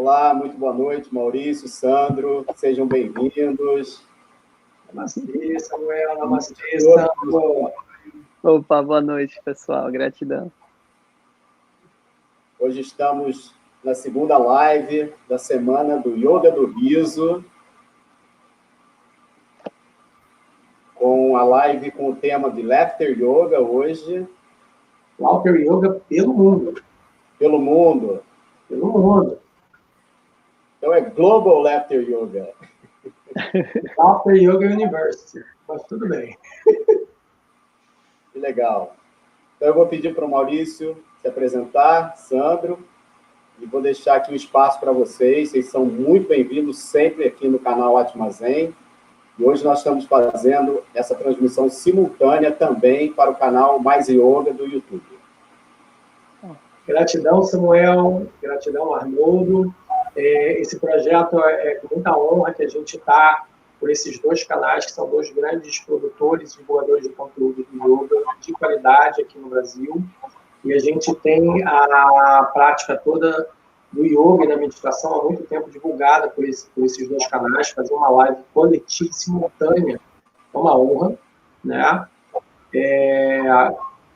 Olá, muito boa noite, Maurício, Sandro, sejam bem-vindos. Namastê, Samuel, namastê, Sandro. Opa, boa noite, pessoal, gratidão. Hoje estamos na segunda live da semana do Yoga do Riso, com a live com o tema de Laughter Yoga hoje. Laughter Yoga pelo mundo. Pelo mundo. Pelo mundo. Então é Global Laughter Yoga. Laughter Yoga University, mas tudo bem. Que legal. Então eu vou pedir para o Maurício se apresentar, Sandro, e vou deixar aqui um espaço para vocês. Vocês são muito bem-vindos sempre aqui no canal Atma Zen. E hoje nós estamos fazendo essa transmissão simultânea também para o canal Mais Yoga do YouTube. Gratidão, Samuel. Gratidão, Arnoldo. Esse projeto é com muita honra que a gente está por esses dois canais, que são dois grandes produtores e divulgadores de conteúdo de yoga de qualidade aqui no Brasil. E a gente tem a prática toda do yoga e da meditação há muito tempo divulgada por esses dois canais. Fazer uma live coletiva simultânea é uma honra, né?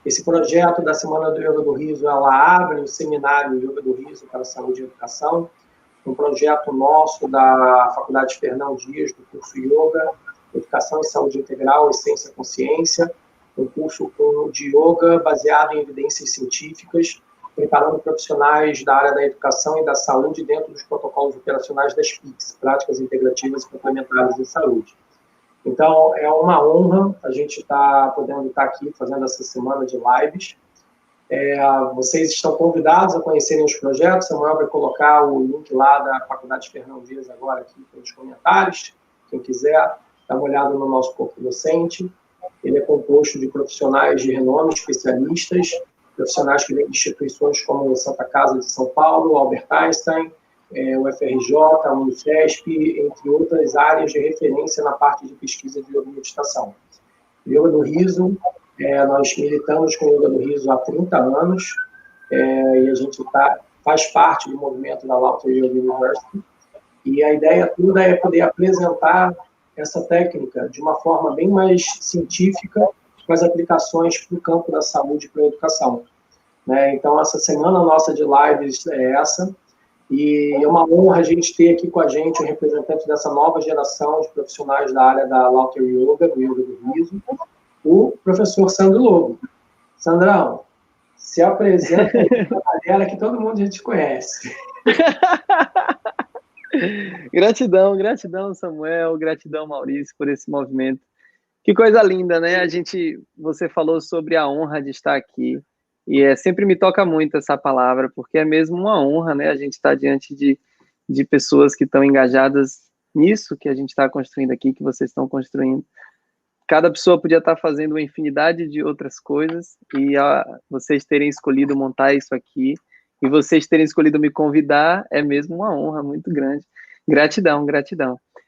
Esse projeto da Semana do Yoga do Riso, ela abre o seminário Yoga do Riso para Saúde e Educação, um projeto nosso da Faculdade Fernão Dias, do curso Yoga, Educação e Saúde Integral, Essência e Consciência, um curso de yoga baseado em evidências científicas, preparando profissionais da área da educação e da saúde dentro dos protocolos operacionais das PICs, Práticas Integrativas e Complementares em Saúde. Então, é uma honra a gente podendo estar aqui fazendo essa semana de lives. Vocês estão convidados a conhecerem os projetos. Samuel vai colocar o link lá da Faculdade Fernão Dias agora aqui nos comentários. Quem quiser, dá uma olhada no nosso corpo docente. Ele é composto de profissionais de renome, especialistas, profissionais que vêm de instituições como Santa Casa de São Paulo, Albert Einstein, o FRJ, a Unifesp, entre outras áreas de referência na parte de pesquisa de yoga e meditação. Yoga do Riso, nós militamos com o Yoga do Riso há 30 anos, e a gente faz parte do movimento da Laughter Yoga University, e a ideia toda é poder apresentar essa técnica de uma forma bem mais científica, com as aplicações para o campo da saúde e para a educação. Então, essa semana nossa de lives é essa, e é uma honra a gente ter aqui com a gente um representante dessa nova geração de profissionais da área da Laughter Yoga, do Yoga do Riso, o professor Sandro Lobo. Sandrão, se apresenta aí para a galera que todo mundo já te conhece. Gratidão, Samuel, gratidão, Maurício, por esse movimento. Que coisa linda, né? Você falou sobre a honra de estar aqui, e sempre me toca muito essa palavra, porque é mesmo uma honra, né? A gente estar diante de pessoas que estão engajadas nisso que a gente está construindo aqui, que vocês estão construindo. Cada pessoa podia estar fazendo uma infinidade de outras coisas, e vocês terem escolhido montar isso aqui, e vocês terem escolhido me convidar, é mesmo uma honra muito grande. Gratidão.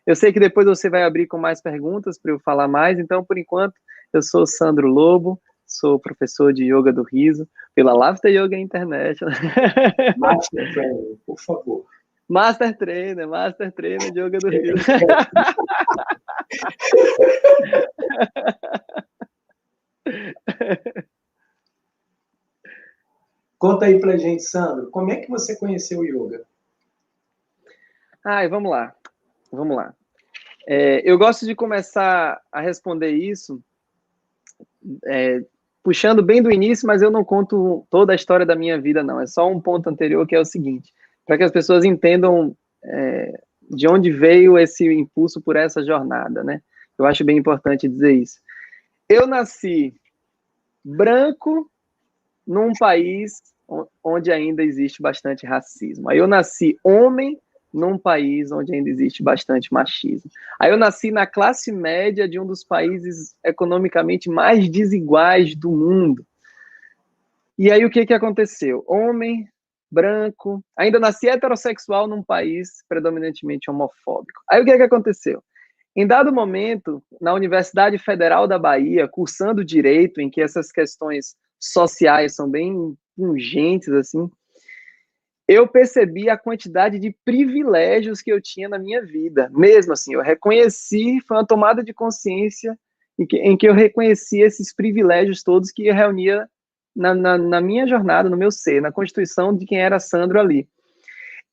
Eu sei que depois você vai abrir com mais perguntas para eu falar mais, então, por enquanto, eu sou Sandro Lobo, sou professor de Yoga do Riso, pela Laughter Yoga International. Master Trainer, por favor. Master Trainer de Yoga do Riso. Conta aí pra gente, Sandro, como é que você conheceu o yoga? Vamos lá. Eu gosto de começar a responder isso puxando bem do início, mas eu não conto toda a história da minha vida, não. É só um ponto anterior, que é o seguinte, para que as pessoas entendam de onde veio esse impulso por essa jornada, né? Eu acho bem importante dizer isso. Eu nasci branco num país onde ainda existe bastante racismo. Aí eu nasci homem num país onde ainda existe bastante machismo. Aí eu nasci na classe média de um dos países economicamente mais desiguais do mundo. E aí o que aconteceu? Homem, branco, ainda nasci heterossexual num país predominantemente homofóbico. Aí o que aconteceu? Em dado momento, na Universidade Federal da Bahia, cursando Direito, em que essas questões sociais são bem pungentes, assim, eu percebi a quantidade de privilégios que eu tinha na minha vida. Mesmo assim, eu reconheci, foi uma tomada de consciência em que eu reconheci esses privilégios todos que eu reunia na minha jornada, no meu ser, na constituição de quem era Sandro ali.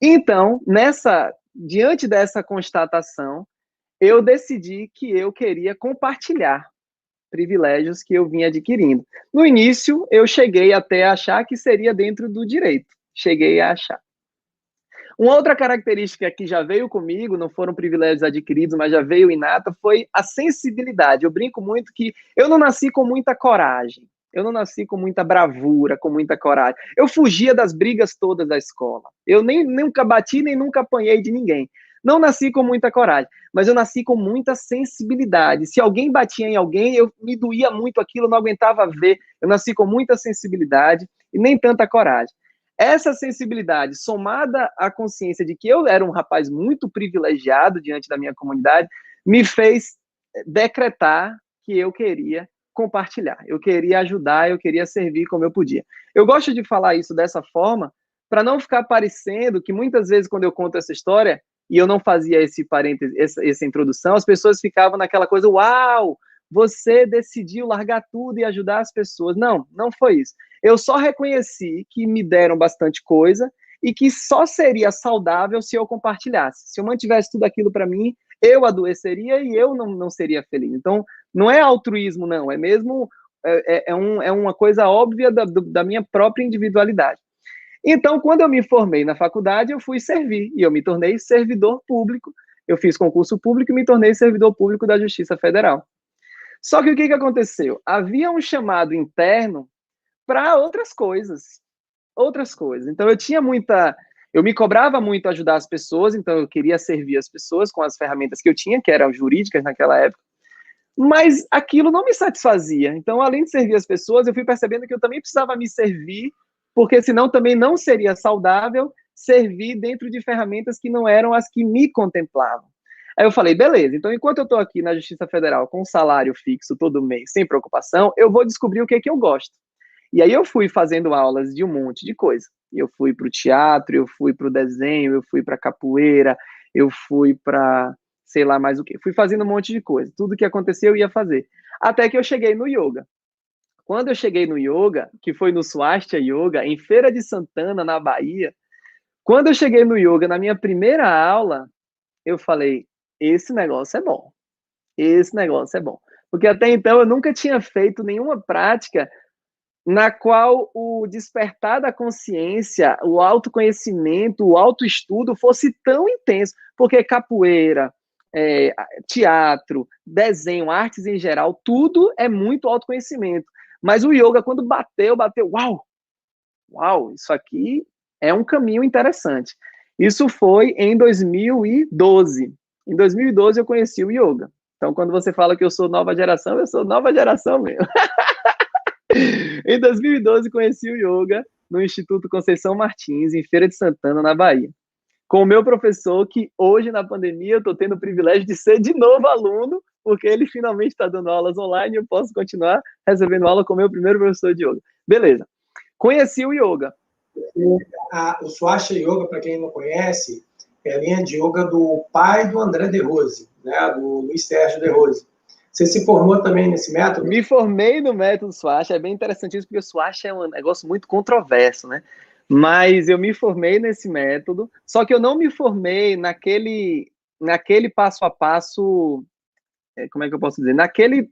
Então, diante dessa constatação, eu decidi que eu queria compartilhar privilégios que eu vinha adquirindo. No início, eu cheguei até a achar que seria dentro do direito. Cheguei a achar. Uma outra característica que já veio comigo, não foram privilégios adquiridos, mas já veio inata, foi a sensibilidade. Eu brinco muito que eu não nasci com muita coragem. Eu não nasci com muita bravura, com muita coragem. Eu fugia das brigas todas da escola. Eu nem nunca bati, nem nunca apanhei de ninguém. Não nasci com muita coragem, mas eu nasci com muita sensibilidade. Se alguém batia em alguém, eu me doía muito aquilo, não aguentava ver. Eu nasci com muita sensibilidade e nem tanta coragem. Essa sensibilidade, somada à consciência de que eu era um rapaz muito privilegiado diante da minha comunidade, me fez decretar que eu queria compartilhar, eu queria ajudar, eu queria servir como eu podia. Eu gosto de falar isso dessa forma, para não ficar parecendo que muitas vezes quando eu conto essa história, e eu não fazia esse parêntese, essa introdução, as pessoas ficavam naquela coisa, uau, você decidiu largar tudo e ajudar as pessoas. Não, não foi isso. Eu só reconheci que me deram bastante coisa e que só seria saudável se eu compartilhasse. Se eu mantivesse tudo aquilo para mim, eu adoeceria e eu não seria feliz. Então, não é altruísmo, não. É mesmo uma coisa óbvia da minha própria individualidade. Então, quando eu me formei na faculdade, eu fui servir e eu me tornei servidor público. Eu fiz concurso público e me tornei servidor público da Justiça Federal. Só que o que aconteceu? Havia um chamado interno para outras coisas. Então, eu me cobrava muito ajudar as pessoas, então eu queria servir as pessoas com as ferramentas que eu tinha, que eram jurídicas naquela época, mas aquilo não me satisfazia. Então, além de servir as pessoas, eu fui percebendo que eu também precisava me servir, porque senão também não seria saudável servir dentro de ferramentas que não eram as que me contemplavam. Aí eu falei, beleza, então enquanto eu estou aqui na Justiça Federal com um salário fixo todo mês, sem preocupação, eu vou descobrir o que é que eu gosto. E aí eu fui fazendo aulas de um monte de coisa. Eu fui para o teatro, eu fui para o desenho, eu fui para capoeira, eu fui para sei lá mais o que. Fui fazendo um monte de coisa. Tudo que aconteceu eu ia fazer. Até que eu cheguei no yoga. Quando eu cheguei no yoga, que foi no Swastika Yoga, em Feira de Santana, na Bahia, quando eu cheguei no yoga, na minha primeira aula, eu falei, esse negócio é bom. Esse negócio é bom. Porque até então eu nunca tinha feito nenhuma prática na qual o despertar da consciência, o autoconhecimento, o autoestudo fosse tão intenso. Porque capoeira, teatro, desenho, artes em geral, tudo é muito autoconhecimento. Mas o yoga, quando bateu, uau, isso aqui é um caminho interessante. Isso foi em 2012. Em 2012 eu conheci o yoga. Então, quando você fala que eu sou nova geração, eu sou nova geração mesmo. Em 2012 conheci o yoga no Instituto Conceição Martins, em Feira de Santana, na Bahia. Com o meu professor, que hoje na pandemia eu estou tendo o privilégio de ser de novo aluno, porque ele finalmente está dando aulas online e eu posso continuar recebendo aula com o meu primeiro professor de yoga. Beleza. Conheci o yoga. O Swastika Yoga, para quem não conhece, é a linha de yoga do pai do André De Rose, né, do Luiz Sérgio De Rose. Você se formou também nesse método? Me formei no método Swastika, é bem interessante isso, porque o Swastika é um negócio muito controverso, né? Mas eu me formei nesse método, só que eu não me formei naquele passo a passo, como é que eu posso dizer? Naquele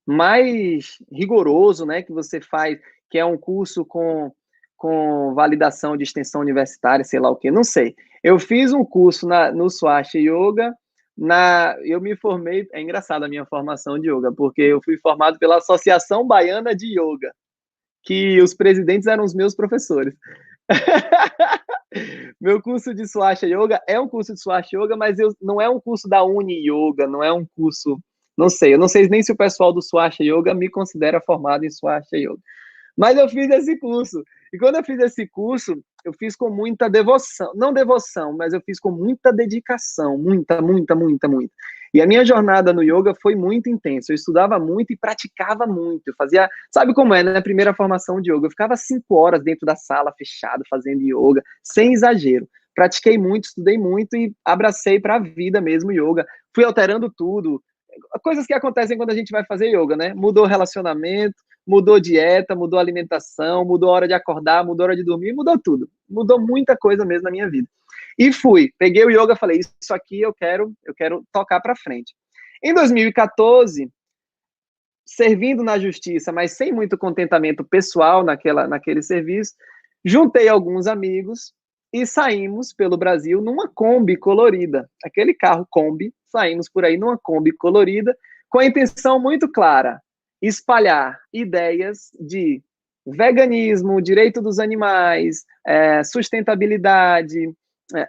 mais rigoroso, né, que você faz, que é um curso com validação de extensão universitária, sei lá o que, não sei. Eu fiz um curso no Swastika Yoga, eu me formei, é engraçado a minha formação de yoga, porque eu fui formado pela Associação Baiana de Yoga, que os presidentes eram os meus professores. Meu curso de Swastika Yoga é um curso de Swastika Yoga, mas não é um curso da Uni Yoga, não é um curso, não sei, eu não sei nem se o pessoal do Swastika Yoga me considera formado em Swastika Yoga. Mas eu fiz esse curso. E quando eu fiz esse curso, eu fiz com muita devoção, não devoção, mas eu fiz com muita dedicação, muita, muita, muita, muita. E a minha jornada no yoga foi muito intensa. Eu estudava muito e praticava muito. Eu fazia, sabe como é, né? Primeira formação de yoga. Eu ficava 5 horas dentro da sala, fechado, fazendo yoga, sem exagero. Pratiquei muito, estudei muito e abracei para a vida mesmo yoga. Fui alterando tudo. Coisas que acontecem quando a gente vai fazer yoga, né? Mudou o relacionamento, mudou dieta, mudou alimentação, mudou a hora de acordar, mudou a hora de dormir, mudou tudo. Mudou muita coisa mesmo na minha vida. E fui, peguei o yoga, falei, isso aqui eu quero tocar para frente. Em 2014, servindo na justiça, mas sem muito contentamento pessoal naquele serviço, juntei alguns amigos e saímos pelo Brasil numa Kombi colorida. Aquele carro Kombi, saímos por aí numa Kombi colorida, com a intenção muito clara, espalhar ideias de veganismo, direito dos animais, sustentabilidade,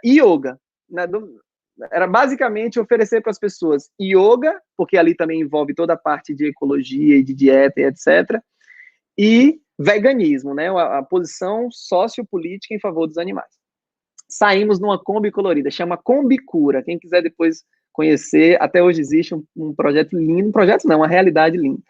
yoga. Né? Era basicamente oferecer para as pessoas yoga, porque ali também envolve toda a parte de ecologia e de dieta e etc., e veganismo, né? A posição sociopolítica em favor dos animais. Saímos numa Kombi colorida, chama Kombi Cura. Quem quiser depois conhecer, até hoje existe um projeto lindo, um projeto não, uma realidade linda.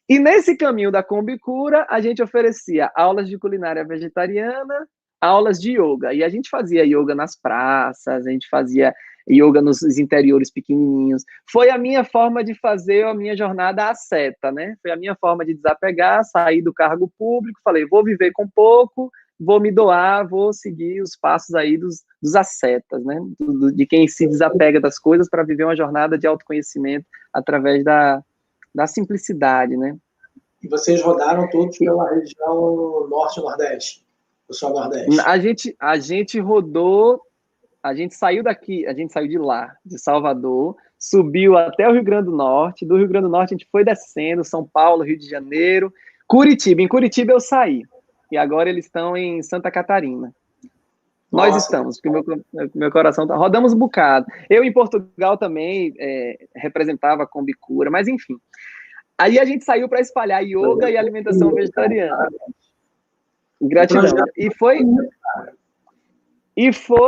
E nesse caminho da Kombi Cura, a gente oferecia aulas de culinária vegetariana, aulas de yoga. E a gente fazia yoga nas praças, a gente fazia yoga nos interiores pequenininhos. Foi a minha forma de fazer a minha jornada asceta, né? Foi a minha forma de desapegar, sair do cargo público, falei, vou viver com pouco, vou me doar, vou seguir os passos aí dos ascetas, né? De quem se desapega das coisas para viver uma jornada de autoconhecimento através da simplicidade, né? E vocês rodaram todos pela região norte e nordeste? Ou só nordeste? A gente rodou, a gente saiu daqui, a gente saiu de lá, de Salvador, subiu até o Rio Grande do Norte, do Rio Grande do Norte a gente foi descendo, São Paulo, Rio de Janeiro, Curitiba. Em Curitiba eu saí, e agora eles estão em Santa Catarina. Nossa. Nós estamos, porque meu coração tá... Rodamos um bocado. Eu, em Portugal, também representava a Kombi Cura, mas enfim. Aí a gente saiu para espalhar yoga e alimentação vegetariana. Gratidão. E foi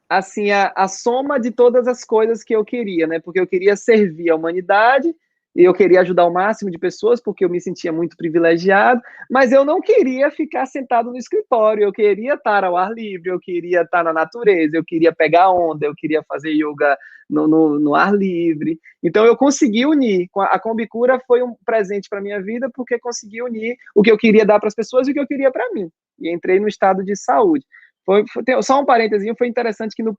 assim, a soma de todas as coisas que eu queria, né? Porque eu queria servir a humanidade, e eu queria ajudar o máximo de pessoas, porque eu me sentia muito privilegiado, mas eu não queria ficar sentado no escritório, eu queria estar ao ar livre, eu queria estar na natureza, eu queria pegar onda, eu queria fazer yoga no ar livre. Então eu consegui unir. A Kombi Cura foi um presente para a minha vida, porque consegui unir o que eu queria dar para as pessoas e o que eu queria para mim. E entrei no estado de saúde. Só um parênteses, foi interessante que na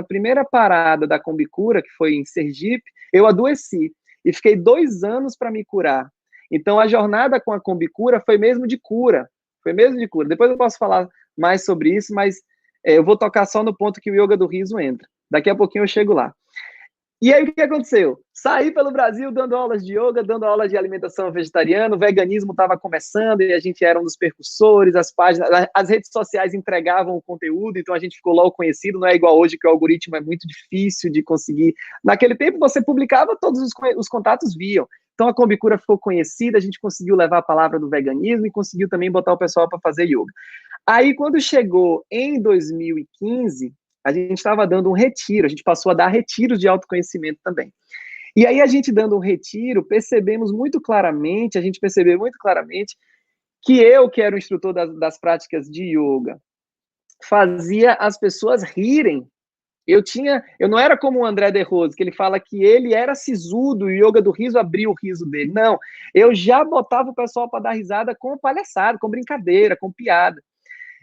primeira parada da Kombi Cura, que foi em Sergipe, eu adoeci. E fiquei 2 anos para me curar. Então, a jornada com a Kombi Cura foi mesmo de cura. Foi mesmo de cura. Depois eu posso falar mais sobre isso, mas eu vou tocar só no ponto que o Yoga do Riso entra. Daqui a pouquinho eu chego lá. E aí, o que aconteceu? Saí pelo Brasil dando aulas de yoga, dando aulas de alimentação vegetariana, o veganismo estava começando e a gente era um dos percussores, as redes sociais entregavam o conteúdo, então a gente ficou logo conhecido, não é igual hoje que o algoritmo é muito difícil de conseguir. Naquele tempo você publicava, todos os contatos viam. Então a Kombi Cura ficou conhecida, a gente conseguiu levar a palavra do veganismo e conseguiu também botar o pessoal para fazer yoga. Aí quando chegou em 2015, a gente estava dando um retiro, a gente passou a dar retiros de autoconhecimento também. E aí a gente dando um retiro, a gente percebeu muito claramente que eu, que era o instrutor das práticas de yoga, fazia as pessoas rirem. Eu não era como o André de Rose, que ele fala que ele era sisudo e o yoga do riso abriu o riso dele. Não, eu já botava o pessoal para dar risada com palhaçada, com brincadeira, com piada.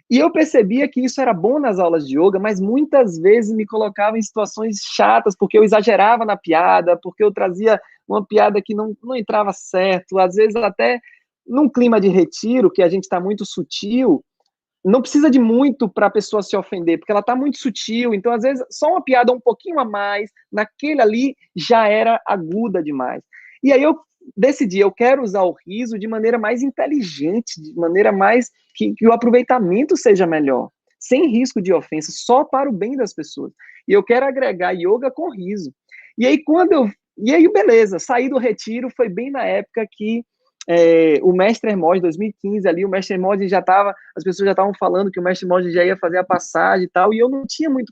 E eu percebia que isso era bom nas aulas de yoga, mas muitas vezes me colocava em situações chatas, porque eu exagerava na piada, porque eu trazia uma piada que não entrava certo, às vezes até num clima de retiro, que a gente está muito sutil, não precisa de muito para a pessoa se ofender, porque ela está muito sutil, então às vezes só uma piada um pouquinho a mais, naquele ali já era aguda demais. E aí eu decidi, eu quero usar o riso de maneira mais inteligente, de maneira mais que o aproveitamento seja melhor, sem risco de ofensa, só para o bem das pessoas. E eu quero agregar yoga com riso. E aí beleza, saí do retiro, foi bem na época que o Mestre Hermógenes, 2015 ali, o Mestre Hermógenes as pessoas já estavam falando que o Mestre Hermógenes já ia fazer a passagem e tal, e eu não tinha muito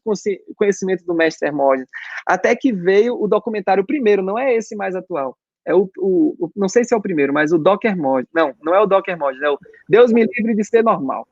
conhecimento do Mestre Hermógenes, até que veio o documentário primeiro, não é esse mais atual, é não sei se é o primeiro, mas o Doc Hermógenes, não é o Doc Hermógenes, é o Deus me livre de ser normal.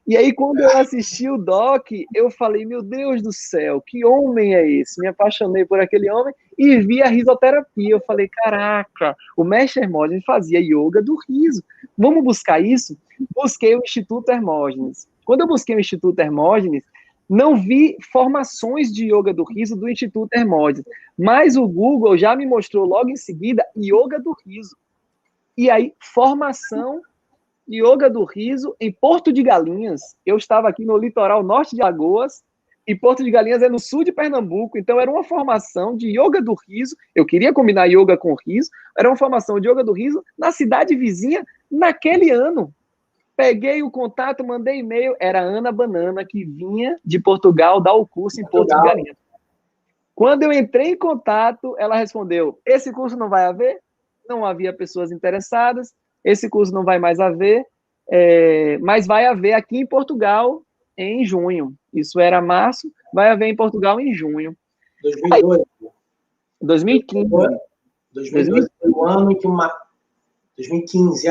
E aí, quando eu assisti o doc, eu falei, meu Deus do céu, que homem é esse? Me apaixonei por aquele homem e vi a risoterapia. Eu falei, caraca, o mestre Hermógenes fazia yoga do riso. Vamos buscar isso? Busquei o Instituto Hermógenes. Quando eu busquei o Instituto Hermógenes, não vi formações de yoga do riso do Instituto Hermógenes, mas o Google já me mostrou logo em seguida yoga do riso. E aí, formação Yoga do Riso em Porto de Galinhas. Eu estava aqui no litoral norte de Alagoas, e Porto de Galinhas é no sul de Pernambuco, então era uma formação de Yoga do Riso, eu queria combinar yoga com riso, era uma formação de Yoga do Riso na cidade vizinha naquele ano. Peguei o contato, mandei e-mail, era a Ana Banana, que vinha de Portugal dar o curso em Porto de Galinhas. Quando eu entrei em contato, ela respondeu, esse curso não vai haver? Não havia pessoas interessadas, esse curso não vai mais haver, mas vai haver aqui em Portugal em junho. Isso era março, vai haver em Portugal em junho. 2012. 2015. 2012 foi o ano em que 2015.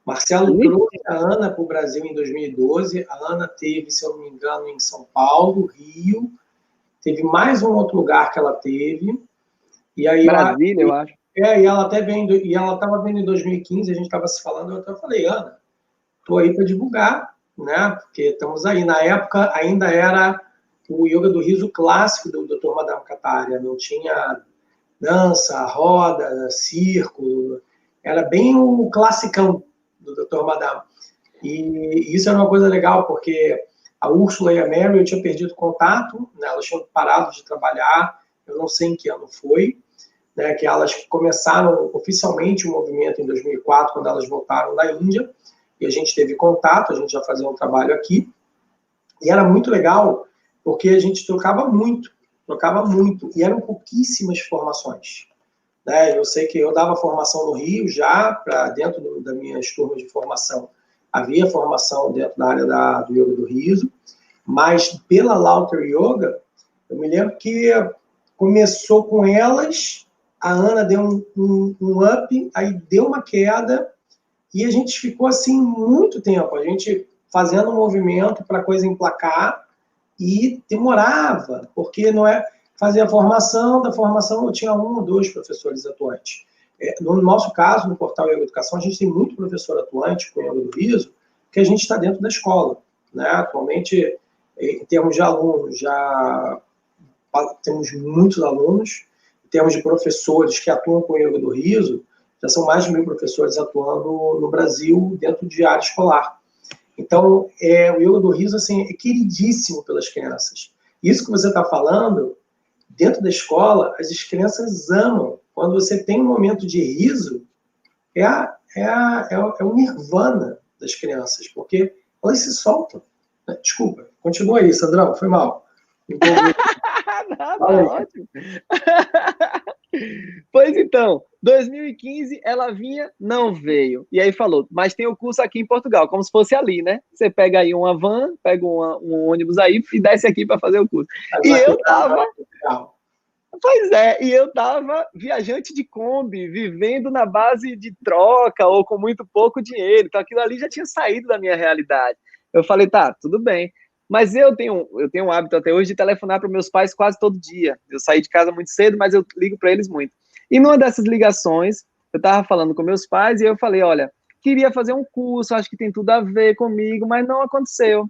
Marcelo trouxe a Ana para o Brasil em 2012. A Ana teve, se eu não me engano, em São Paulo, Rio. Teve mais um outro lugar que ela teve. E aí, Brasília, eu acho. E ela até vendo, e ela estava vendo em 2015, a gente estava se falando, eu até falei, Ana, estou aí para divulgar, né? Porque estamos aí. Na época ainda era o yoga do riso clássico do Dr. Madame Kataria, não tinha dança, roda, circo, era bem o classicão do Dr. Madame. E isso era uma coisa legal, porque a Úrsula e a Mary, eu tinha perdido contato, né? Elas tinham parado de trabalhar, eu não sei em que ano foi, né, que elas começaram oficialmente o movimento em 2004, quando elas voltaram da Índia, e a gente teve contato, a gente já fazia um trabalho aqui, e era muito legal, porque a gente trocava muito, e eram pouquíssimas formações. Né? Eu sei que eu dava formação no Rio já, para dentro das minhas turmas de formação, havia formação dentro da área do yoga do riso, mas pela Lauter Yoga, eu me lembro que começou com elas, a Ana deu um up, aí deu uma queda, e a gente ficou assim muito tempo, a gente fazendo um movimento para a coisa emplacar, e demorava, porque não é fazer a formação, da formação eu tinha 1 ou 2 professores atuantes. No nosso caso, no Portal Yoga Educação, a gente tem muito professor atuante com Yoga do Riso, que a gente está dentro da escola. Né? Atualmente, em termos de alunos, já temos muitos alunos. Em termos de professores que atuam com Yoga do Riso, já são mais de 1.000 professores atuando no Brasil dentro de área escolar. Então, o Yoga do Riso assim, é queridíssimo pelas crianças. Isso que você está falando, dentro da escola, as crianças amam. Quando você tem um momento de riso, é o nirvana das crianças, porque elas se soltam. Desculpa, continua aí, Sandrão, foi mal. Nada, ótimo. Pois então, 2015 ela vinha, não veio. E aí falou, mas tem o curso aqui em Portugal, como se fosse ali, né? Você pega aí uma van, pega um ônibus aí e desce aqui para fazer o curso. E eu tava... Pois é, e eu tava viajante de Kombi, vivendo na base de troca ou com muito pouco dinheiro. Então aquilo ali já tinha saído da minha realidade. Eu falei, tá, tudo bem. Mas eu tenho um hábito até hoje de telefonar para meus pais quase todo dia. Eu saí de casa muito cedo, mas eu ligo para eles muito. E numa dessas ligações, eu estava falando com meus pais e eu falei, olha, queria fazer um curso, acho que tem tudo a ver comigo, mas não aconteceu.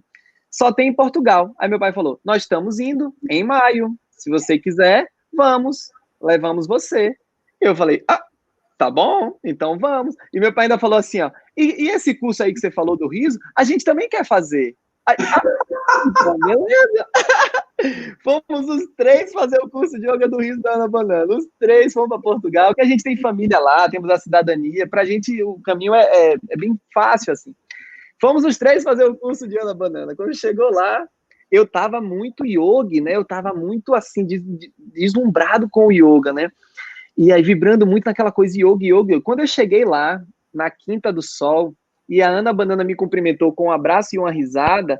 Só tem em Portugal. Aí meu pai falou, nós estamos indo em maio. Se você quiser, vamos, levamos você. Eu falei, tá bom, então vamos. E meu pai ainda falou assim, ó, e esse curso aí que você falou do riso, a gente também quer fazer. Então, beleza. Fomos os 3 fazer o curso de yoga do riso da Ana Banana. Os 3 fomos para Portugal, que a gente tem família lá, temos a cidadania, pra gente o caminho é bem fácil, assim. Fomos os 3 fazer o curso de Ana Banana. Quando chegou lá, eu tava muito yogi, né? Eu tava muito, assim, deslumbrado com o yoga, né? E aí, vibrando muito naquela coisa yogi. Quando eu cheguei lá, na Quinta do Sol, e a Ana Banana me cumprimentou com um abraço e uma risada,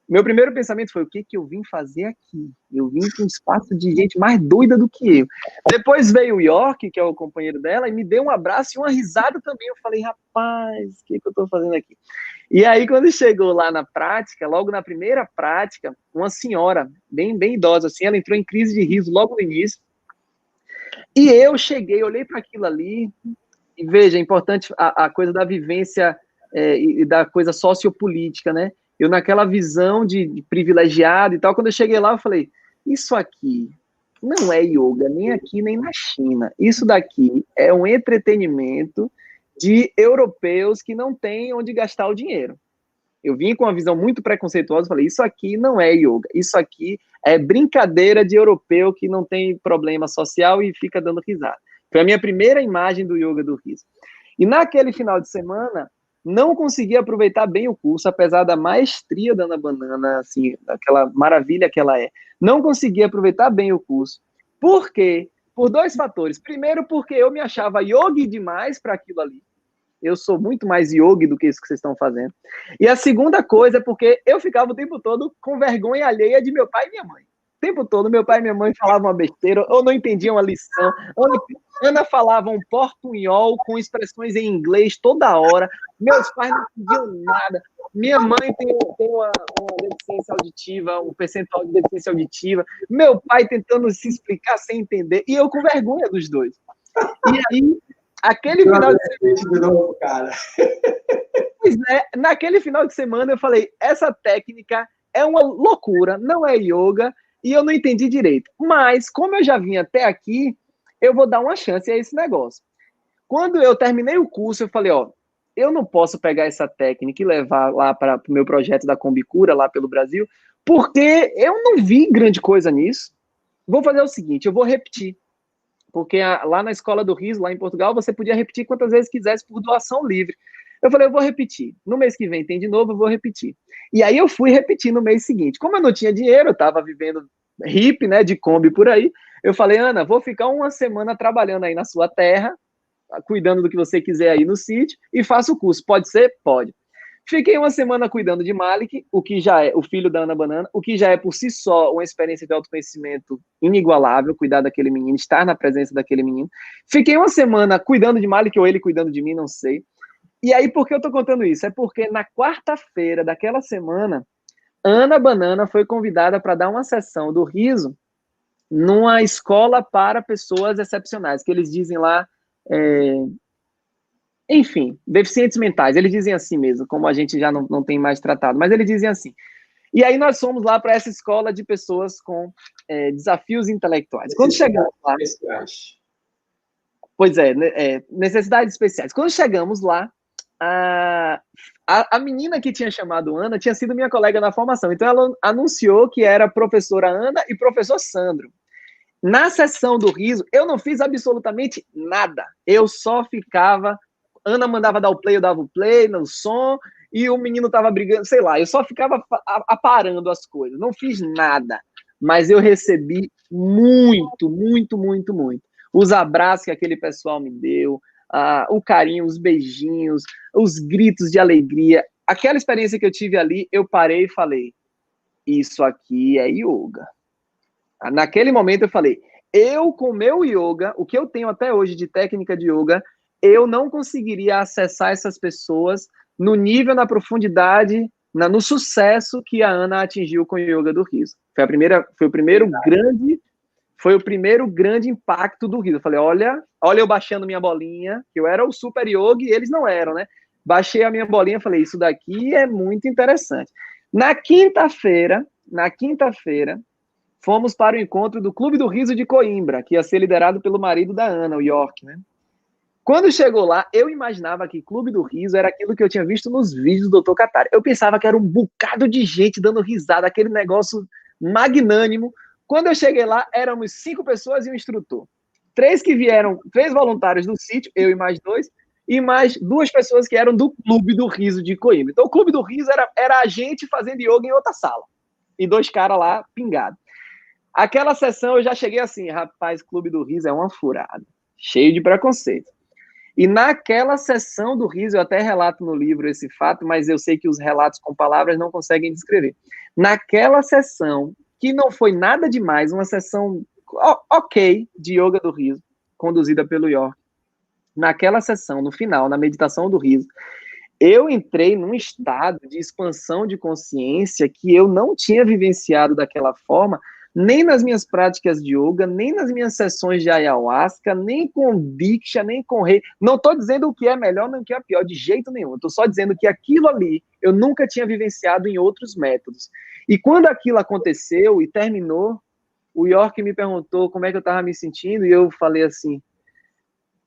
meu primeiro pensamento foi, o que eu vim fazer aqui? Eu vim para um espaço de gente mais doida do que eu. Depois veio o York, que é o companheiro dela, e me deu um abraço e uma risada também. Eu falei, rapaz, o que eu estou fazendo aqui? E aí, quando chegou lá na prática, logo na primeira prática, uma senhora, bem idosa, assim, ela entrou em crise de riso logo no início. E eu cheguei, olhei para aquilo ali, e veja, é importante a coisa da vivência e da coisa sociopolítica, né? Eu naquela visão de privilegiado e tal, quando eu cheguei lá, eu falei, isso aqui não é yoga, nem aqui, nem na China. Isso daqui é um entretenimento de europeus que não têm onde gastar o dinheiro. Eu vim com uma visão muito preconceituosa e falei, isso aqui não é yoga, isso aqui é brincadeira de europeu que não tem problema social e fica dando risada. Foi a minha primeira imagem do yoga do riso. E naquele final de semana, não consegui aproveitar bem o curso, apesar da maestria da Ana Banana, assim, daquela maravilha que ela é. Não consegui aproveitar bem o curso. Por quê? Por dois fatores. Primeiro, porque eu me achava yogi demais para aquilo ali. Eu sou muito mais yogi do que isso que vocês estão fazendo. E a segunda coisa é porque eu ficava o tempo todo com vergonha alheia de meu pai e minha mãe. O tempo todo, meu pai e minha mãe falavam uma besteira, ou não entendiam uma lição. Ana falava um portunhol com expressões em inglês toda hora. Meus pais não entendiam nada. Minha mãe tem uma deficiência auditiva, um percentual de deficiência auditiva. Meu pai tentando se explicar sem entender. E eu com vergonha dos dois. E aí, aquele final de semana, cara. Pois é, naquele final de semana eu falei, essa técnica é uma loucura, não é yoga, e eu não entendi direito. Mas, como eu já vim até aqui, eu vou dar uma chance a esse negócio. Quando eu terminei o curso, eu falei, ó, eu não posso pegar essa técnica e levar lá para o meu projeto da Combicura, lá pelo Brasil, porque eu não vi grande coisa nisso. Vou fazer o seguinte, eu vou repetir. Porque lá na Escola do Riso, lá em Portugal, você podia repetir quantas vezes quisesse por doação livre. Eu falei, eu vou repetir. No mês que vem tem de novo, eu vou repetir. E aí eu fui repetir no mês seguinte. Como eu não tinha dinheiro, eu estava vivendo hippie, né, de Kombi por aí, eu falei, Ana, vou ficar uma semana trabalhando aí na sua terra, cuidando do que você quiser aí no sítio, e faço o curso. Pode ser? Pode. Fiquei uma semana cuidando de Malik, o que já é o filho da Ana Banana, o que já é por si só uma experiência de autoconhecimento inigualável, cuidar daquele menino, estar na presença daquele menino. Fiquei uma semana cuidando de Malik, ou ele cuidando de mim, não sei. E aí, por que eu tô contando isso? É porque na quarta-feira daquela semana, Ana Banana foi convidada para dar uma sessão do riso numa escola para pessoas excepcionais, que eles dizem lá... enfim, deficientes mentais, eles dizem assim mesmo, como a gente já não tem mais tratado, mas eles dizem assim. E aí nós fomos lá para essa escola de pessoas com desafios intelectuais. Quando chegamos lá... Pois é, necessidades especiais. Quando chegamos lá, a menina que tinha chamado Ana tinha sido minha colega na formação, então ela anunciou que era professora Ana e professor Sandro. Na sessão do riso, eu não fiz absolutamente nada, eu só ficava... Ana mandava dar o play, eu dava o play no som, e o menino tava brigando, sei lá, eu só ficava aparando as coisas, não fiz nada, mas eu recebi muito, muito, muito, muito. Os abraços que aquele pessoal me deu, o carinho, os beijinhos, os gritos de alegria, aquela experiência que eu tive ali, eu parei e falei, isso aqui é yoga. Naquele momento eu falei, eu com meu yoga, o que eu tenho até hoje de técnica de yoga, eu não conseguiria acessar essas pessoas no nível, na profundidade, no sucesso que a Ana atingiu com o yoga do riso. Foi o primeiro grande impacto do riso. Eu falei, olha eu baixando minha bolinha, que eu era o super yogi e eles não eram, né? Baixei a minha bolinha e falei, isso daqui é muito interessante. Na quinta-feira, fomos para o encontro do Clube do Riso de Coimbra, que ia ser liderado pelo marido da Ana, o York, né? Quando chegou lá, eu imaginava que Clube do Riso era aquilo que eu tinha visto nos vídeos do Dr. Katari. Eu pensava que era um bocado de gente dando risada, aquele negócio magnânimo. Quando eu cheguei lá, éramos 5 pessoas e um instrutor. 3 voluntários do sítio, eu e mais 2, e mais 2 pessoas que eram do Clube do Riso de Coimbra. Então, o Clube do Riso era a gente fazendo yoga em outra sala. E 2 caras lá, pingados. Aquela sessão eu já cheguei assim, rapaz, Clube do Riso é uma furada. Cheio de preconceito. E naquela sessão do riso, eu até relato no livro esse fato, mas eu sei que os relatos com palavras não conseguem descrever. Naquela sessão, que não foi nada demais, uma sessão ok de yoga do riso, conduzida pelo York, naquela sessão, no final, na meditação do riso, eu entrei num estado de expansão de consciência que eu não tinha vivenciado daquela forma, nem nas minhas práticas de yoga, nem nas minhas sessões de ayahuasca, nem com Diksha, nem com rei. Não estou dizendo o que é melhor, nem o que é pior, de jeito nenhum. Estou só dizendo que aquilo ali eu nunca tinha vivenciado em outros métodos. E quando aquilo aconteceu e terminou, o York me perguntou como é que eu estava me sentindo, e eu falei assim,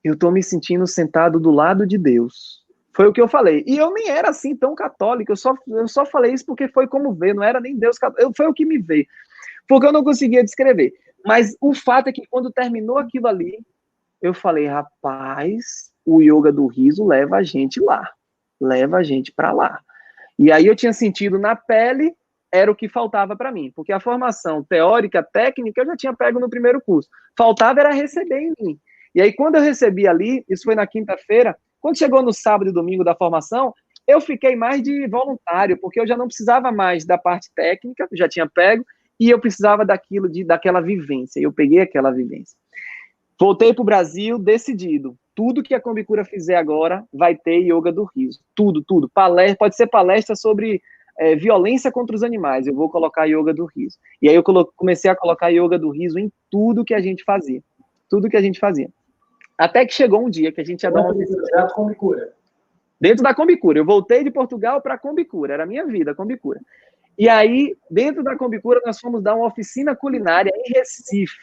eu estou me sentindo sentado do lado de Deus. Foi o que eu falei. E eu nem era assim tão católico, eu só falei isso porque foi como veio, não era nem Deus católico, foi o que me veio. Porque eu não conseguia descrever. Mas o fato é que quando terminou aquilo ali, eu falei, rapaz, o yoga do riso leva a gente lá. Leva a gente para lá. E aí eu tinha sentido na pele, era o que faltava para mim. Porque a formação teórica, técnica, eu já tinha pego no primeiro curso. Faltava era receber em mim. E aí quando eu recebi ali, isso foi na quinta-feira, quando chegou no sábado e domingo da formação, eu fiquei mais de voluntário, porque eu já não precisava mais da parte técnica, já tinha pego, e eu precisava daquela vivência. Eu peguei aquela vivência. Voltei para o Brasil decidido. Tudo que a Combicura fizer agora vai ter yoga do riso. Tudo. Palestra, pode ser palestra sobre violência contra os animais. Eu vou colocar yoga do riso. E aí eu comecei a colocar yoga do riso em tudo que a gente fazia. Tudo que a gente fazia. Até que chegou um dia que a gente ia dar uma... projeto Combicura. Dentro da Combicura. Eu voltei de Portugal para a Combicura. Era a minha vida, a Combicura. E aí, dentro da Combicura, nós fomos dar uma oficina culinária em Recife.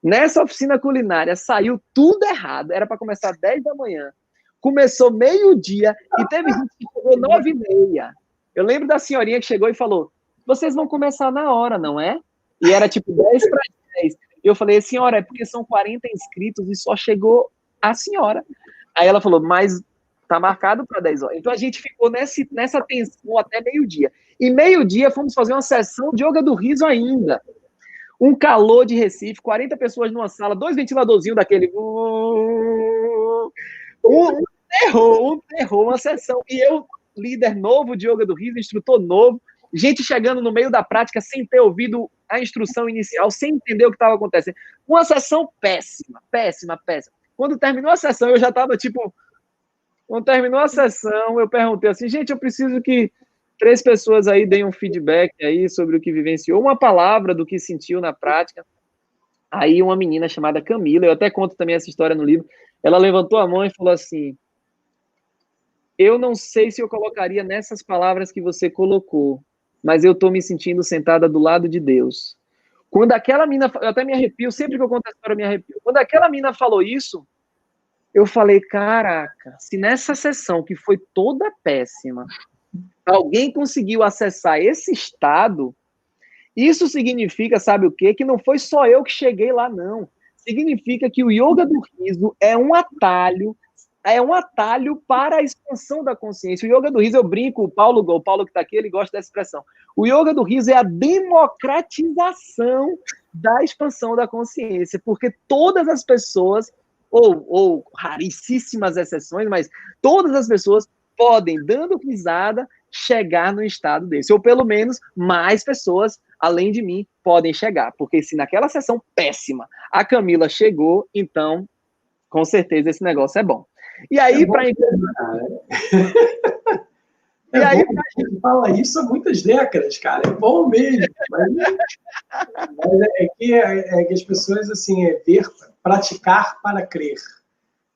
Nessa oficina culinária, saiu tudo errado. Era para começar 10 da manhã. Começou meio-dia e teve gente que chegou 9h30. Eu lembro da senhorinha que chegou e falou, vocês vão começar na hora, não é? E era tipo 10 para 10. E eu falei, senhora, é porque são 40 inscritos e só chegou a senhora. Aí ela falou, mas tá marcado para 10 horas. Então a gente ficou nessa tensão até meio-dia. E meio-dia fomos fazer uma sessão de yoga do riso ainda. Um calor de Recife, 40 pessoas numa sala, 2 ventiladorzinhos daquele. Um terror, uma sessão. E eu, líder novo de yoga do riso, instrutor novo, gente chegando no meio da prática sem ter ouvido a instrução inicial, sem entender o que estava acontecendo. Uma sessão péssima. Quando terminou a sessão, eu já estava tipo... Quando terminou a sessão, eu perguntei assim, gente, eu preciso que 3 pessoas aí deem um feedback aí sobre o que vivenciou, uma palavra do que sentiu na prática. Aí uma menina chamada Camila, eu até conto também essa história no livro, ela levantou a mão e falou assim, eu não sei se eu colocaria nessas palavras que você colocou, mas eu estou me sentindo sentada do lado de Deus. Quando aquela menina, eu até me arrepio, sempre que eu conto a história eu me arrepio, quando aquela menina falou isso, eu falei, caraca, se nessa sessão que foi toda péssima, alguém conseguiu acessar esse estado, isso significa, sabe o quê? Que não foi só eu que cheguei lá, não. Significa que o yoga do riso é um atalho para a expansão da consciência. O yoga do riso, eu brinco, o Paulo que está aqui, ele gosta dessa expressão. O yoga do riso é a democratização da expansão da consciência, porque todas as pessoas, ou raríssimas exceções, mas todas as pessoas podem, dando risada, chegar no estado desse. Ou pelo menos mais pessoas, além de mim, podem chegar. Porque se naquela sessão péssima a Camila chegou, então, com certeza, esse negócio é bom. E aí, para... E aí, a gente fala isso há muitas décadas, cara. É bom mesmo. Mas é que as pessoas, assim, praticar para crer.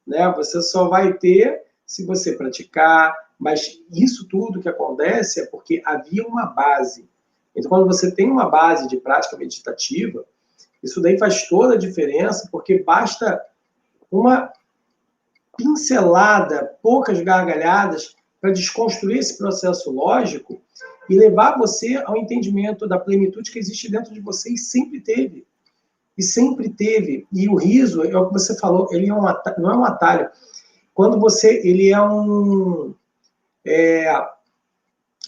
Né? Você só vai ter se você praticar, mas isso tudo que acontece é porque havia uma base. Então, quando você tem uma base de prática meditativa, isso daí faz toda a diferença, porque basta uma pincelada, poucas gargalhadas, para desconstruir esse processo lógico e levar você ao entendimento da plenitude que existe dentro de você e sempre teve. E sempre teve. E o riso, é o que você falou, ele não é um atalho. Quando ele é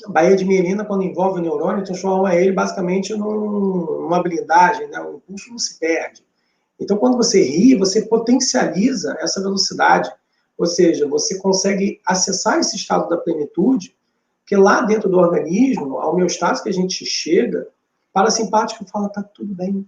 Baía de Mielina, quando envolve o neurônio, transforma ele basicamente numa blindagem, né? O impulso não se perde. Então, quando você ri, você potencializa essa velocidade. Ou seja, você consegue acessar esse estado da plenitude, que lá dentro do organismo, a homeostase que a gente chega, parasimpático fala, tá tudo bem,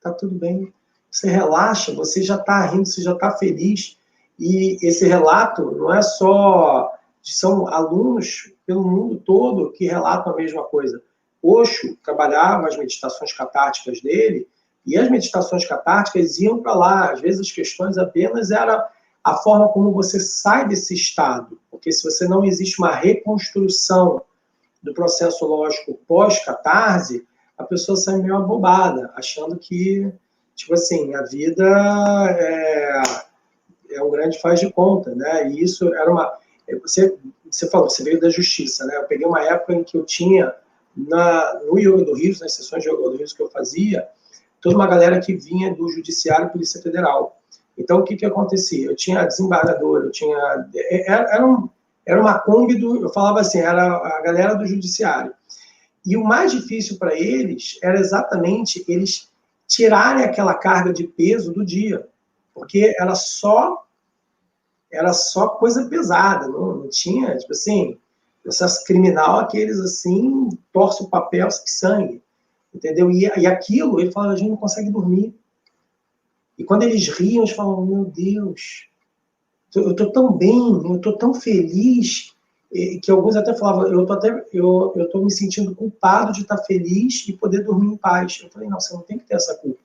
tá tudo bem. Você relaxa, você já está rindo, você já está feliz. E esse relato não é só... São alunos pelo mundo todo que relatam a mesma coisa. Osho trabalhava as meditações catárticas dele, e as meditações catárticas iam para lá. Às vezes as questões apenas era a forma como você sai desse estado. Porque se você não existe uma reconstrução do processo lógico pós-catarse, a pessoa sai meio abobada, achando que, tipo assim, a vida é um grande faz de conta, né? E isso era uma... Você falou, você veio da justiça, né? Eu peguei uma época em que eu tinha, no Yoga do Rio, nas sessões de Yoga do Rio que eu fazia, toda uma galera que vinha do Judiciário e Polícia Federal. Então, o que acontecia? Eu tinha desembargador, eu tinha... Era uma Kombi eu falava assim, era a galera do Judiciário. E o mais difícil para eles era exatamente eles tirarem aquela carga de peso do dia, porque era só coisa pesada, não tinha, tipo assim, processo criminal, aqueles assim, torce o papel, sangue, entendeu? E aquilo, ele falava, a gente não consegue dormir. E quando eles riam, eles falavam, meu Deus, eu tô tão bem, eu tô tão feliz, que alguns até falavam, eu tô me sentindo culpado de estar feliz e poder dormir em paz. Eu falei, não, você não tem que ter essa culpa.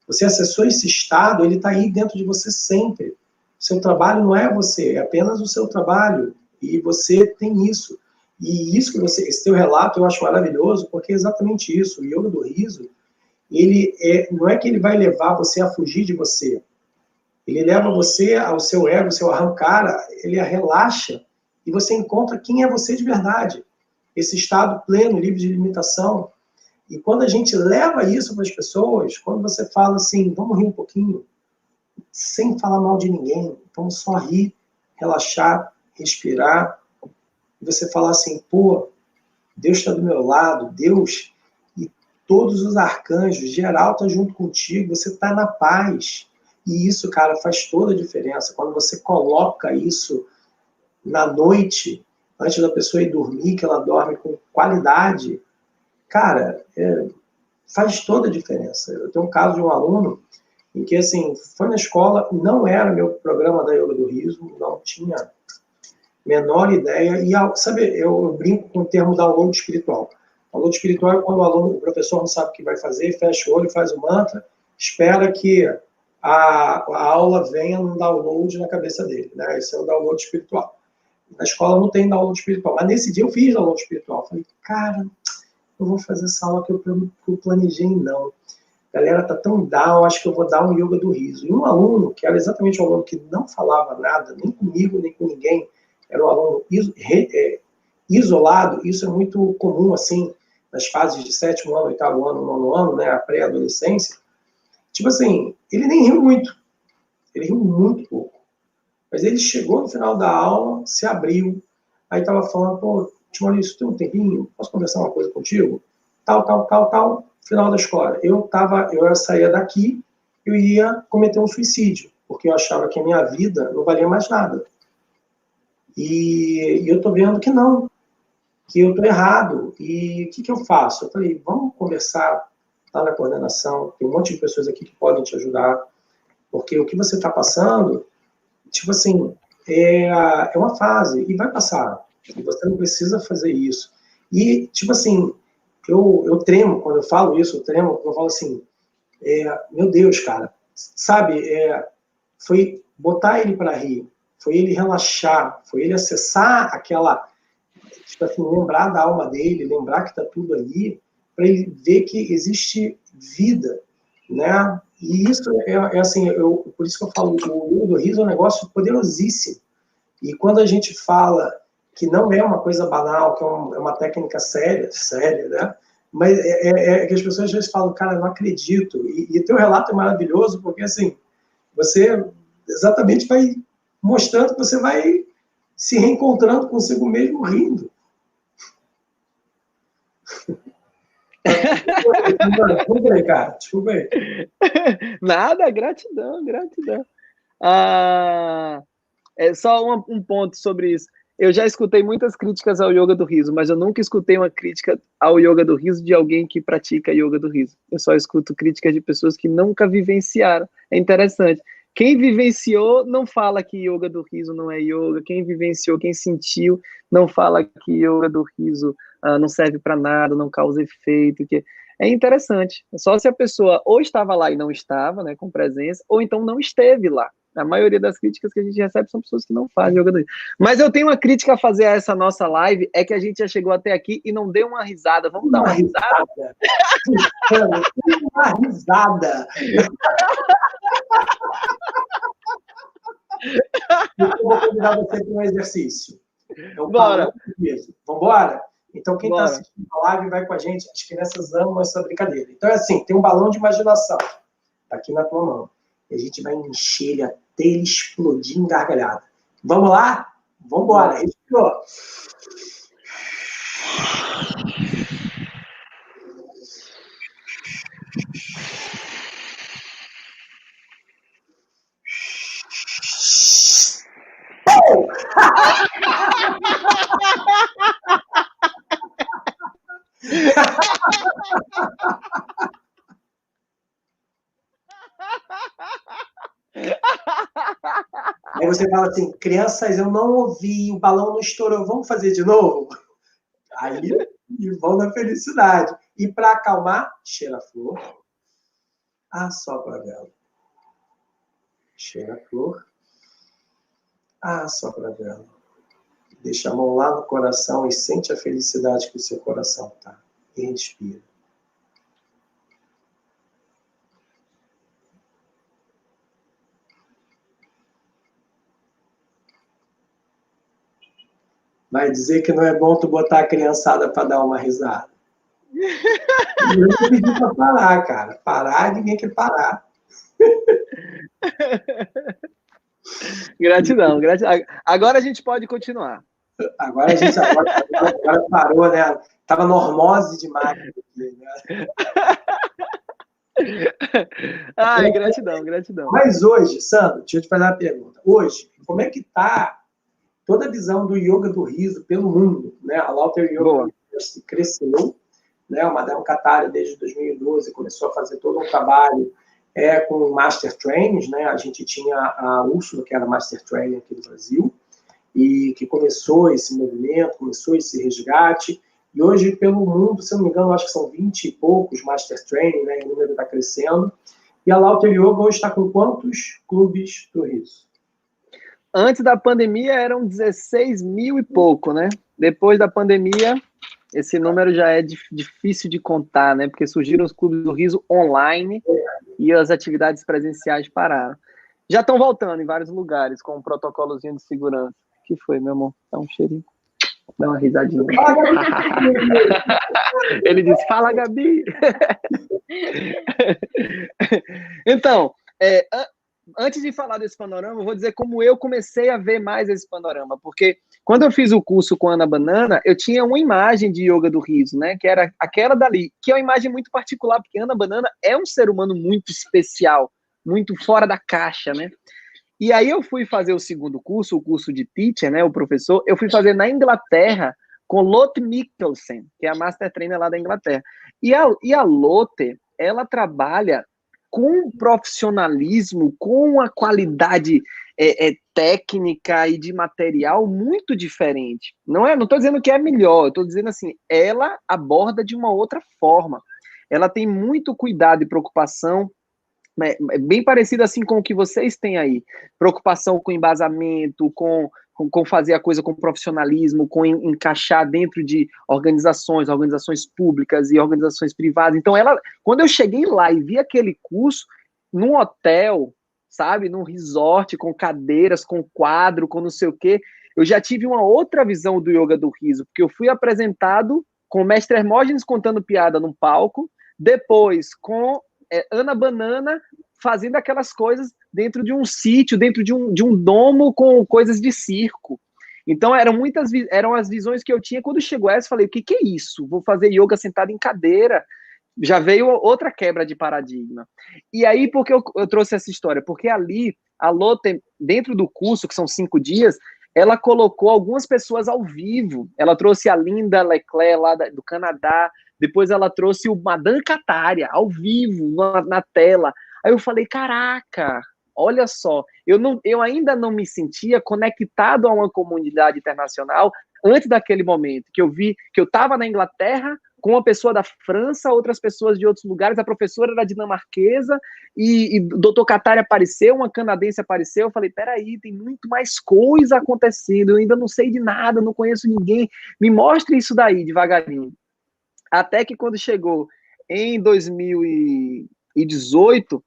Você acessou esse estado, ele está aí dentro de você sempre. Seu trabalho não é você, é apenas o seu trabalho. E você tem isso. E isso que esse teu relato eu acho maravilhoso, porque é exatamente isso. O Yoga do Riso, não é que ele vai levar você a fugir de você. Ele leva você ao seu ego, ao seu arrancar, ele a relaxa, e você encontra quem é você de verdade. Esse estado pleno, livre de limitação. E quando a gente leva isso para as pessoas, quando você fala assim, vamos rir um pouquinho, sem falar mal de ninguém, vamos só rir, relaxar, respirar, e você falar assim, pô, Deus está do meu lado, Deus e todos os arcanjos, geral está junto contigo, você está na paz. E isso, cara, faz toda a diferença. Quando você coloca isso na noite, antes da pessoa ir dormir, que ela dorme com qualidade, cara, faz toda a diferença. Eu tenho um caso de um aluno em que, assim, foi na escola, não era meu programa da Yoga do Riso, não tinha menor ideia, e, sabe, eu brinco com o termo download espiritual. Download espiritual é quando o professor não sabe o que vai fazer, fecha o olho, faz o mantra, espera que a aula venha num download na cabeça dele, né? Esse é o download espiritual. Na escola não tem download espiritual, mas nesse dia eu fiz download espiritual. Falei, cara, eu vou fazer essa aula que eu planejei, não. A galera tá tão down, acho que eu vou dar um Yoga do Riso. E um aluno, que era exatamente um aluno que não falava nada, nem comigo, nem com ninguém, era um aluno isolado, isso é muito comum, assim, nas fases de 7º ano, 8º ano, 9º ano, né, a pré-adolescência. Tipo assim, ele nem riu muito, ele riu muito pouco. Mas ele chegou no final da aula, se abriu, aí tava falando, pô, Maurício, tem um tempinho? Posso conversar uma coisa contigo? Tal. Final da escola. Eu saía daqui, eu ia cometer um suicídio, porque eu achava que a minha vida não valia mais nada. E eu tô vendo que não, que eu tô errado. E o que eu faço? Eu falei, vamos conversar, tá na coordenação, tem um monte de pessoas aqui que podem te ajudar, porque o que você tá passando, tipo assim, é uma fase, e vai passar. E você não precisa fazer isso. E, tipo assim, eu tremo quando eu falo isso, eu tremo quando eu falo assim, meu Deus, cara, sabe, foi botar ele para rir, foi ele relaxar, foi ele acessar aquela, tipo assim, lembrar da alma dele, lembrar que está tudo ali, para ele ver que existe vida, né? E isso assim, por isso que eu falo, o Yoga do Riso é um negócio poderosíssimo. E quando a gente fala que não é uma coisa banal, que é uma técnica séria, né? Mas que as pessoas às vezes falam, cara, eu não acredito. E teu relato é maravilhoso, porque assim, você exatamente vai mostrando que você vai se reencontrando consigo mesmo rindo. Desculpa aí, cara. Desculpa aí. Nada, gratidão. Só um ponto sobre isso. Eu já escutei muitas críticas ao yoga do riso, mas eu nunca escutei uma crítica ao yoga do riso de alguém que pratica yoga do riso. Eu só escuto críticas de pessoas que nunca vivenciaram. É interessante. Quem vivenciou não fala que yoga do riso não é yoga. Quem vivenciou, quem sentiu, não fala que yoga do riso não serve para nada, não causa efeito. É interessante. Só se a pessoa ou estava lá e não estava, né, com presença, ou então não esteve lá. A maioria das críticas que a gente recebe são pessoas que não fazem yoga do riso. Mas eu tenho uma crítica a fazer a essa nossa live, é que a gente já chegou até aqui e não deu uma risada. Vamos dar uma risada? Uma risada. Eu vou convidar você para um exercício. Bora. Vamos embora? Então, quem está assistindo a live vai com a gente. As crianças amam essa brincadeira. Então, é assim, tem um balão de imaginação aqui na tua mão. E a gente vai encher ele até ele explodir em gargalhada. Vamos lá? Vamos embora. Respirou. Aí você fala assim, crianças, eu não ouvi, o balão não estourou, vamos fazer de novo? Aí vão na felicidade. E para acalmar, cheira a flor, assopra a vela. Cheira a flor, assopra a vela. Deixa a mão lá no coração e sente a felicidade que o seu coração está. E respira. Vai dizer que não é bom tu botar a criançada para dar uma risada. Eu não pedi para parar, cara. Parar, ninguém quer parar. Gratidão, gratidão. Agora a gente pode continuar. Agora a gente agora parou, né? Tava normose demais. Né? Ai, gratidão, gratidão. Mas hoje, Sandro, deixa eu te fazer uma pergunta. Hoje, como é que está toda a visão do yoga do riso pelo mundo? Né? A Lauter Yoga cresceu, né? A Madame Katari, desde 2012, começou a fazer todo um trabalho com Master Trainings, né? A gente tinha a Úrsula, que era Master Trainer aqui do Brasil, e que começou esse movimento, começou esse resgate, e hoje, pelo mundo, se eu não me engano, acho que são 20 e poucos Master Training, né? O número está crescendo. E a Lauter Yoga hoje está com quantos clubes do riso? Antes da pandemia eram 16 mil e pouco, né? Depois da pandemia, esse número já é difícil de contar, né? Porque surgiram os clubes do riso online e as atividades presenciais pararam. Já estão voltando em vários lugares com um protocolozinho de segurança. O que foi, meu amor? Dá um cheirinho. Dá uma risadinha. Ele disse, fala, Gabi. Então, antes de falar desse panorama, eu vou dizer como eu comecei a ver mais esse panorama, porque quando eu fiz o curso com a Ana Banana, eu tinha uma imagem de yoga do riso, né, que era aquela dali, que é uma imagem muito particular, porque a Ana Banana é um ser humano muito especial, muito fora da caixa, né? E aí eu fui fazer o segundo curso, o curso de teacher, né, o professor, eu fui fazer na Inglaterra com Lotte Mikkelsen, que é a Master Trainer lá da Inglaterra. E a Lotte, ela trabalha com profissionalismo, com uma qualidade técnica e de material muito diferente. Não estou dizendo que é melhor, estou dizendo assim, ela aborda de uma outra forma. Ela tem muito cuidado e preocupação, bem parecido assim com o que vocês têm aí. Preocupação com embasamento, com fazer a coisa com profissionalismo, com encaixar dentro de organizações públicas e organizações privadas. Então, quando eu cheguei lá e vi aquele curso, num hotel, sabe, num resort, com cadeiras, com quadro, com não sei o quê, eu já tive uma outra visão do yoga do riso, porque eu fui apresentado com o mestre Hermógenes contando piada num palco, depois com Ana Banana fazendo aquelas coisas dentro de um sítio, dentro de um domo com coisas de circo. Então, eram as visões que eu tinha. Quando chegou essa, eu falei, o que é isso? Vou fazer yoga sentado em cadeira. Já veio outra quebra de paradigma. E aí, por que eu trouxe essa história? Porque ali A Lotte, dentro do curso, que são 5 dias, ela colocou algumas pessoas ao vivo. Ela trouxe a Linda Leclerc, lá do Canadá. Depois ela trouxe o Madan Kataria, ao vivo, na tela. Aí eu falei, caraca, olha só. Eu ainda não me sentia conectado a uma comunidade internacional antes daquele momento, que eu vi que eu estava na Inglaterra com uma pessoa da França, outras pessoas de outros lugares, a professora era dinamarquesa, e o doutor Kataria apareceu, uma canadense apareceu, eu falei, peraí, tem muito mais coisa acontecendo, eu ainda não sei de nada, não conheço ninguém, me mostre isso daí, devagarinho. Até que quando chegou em 2018,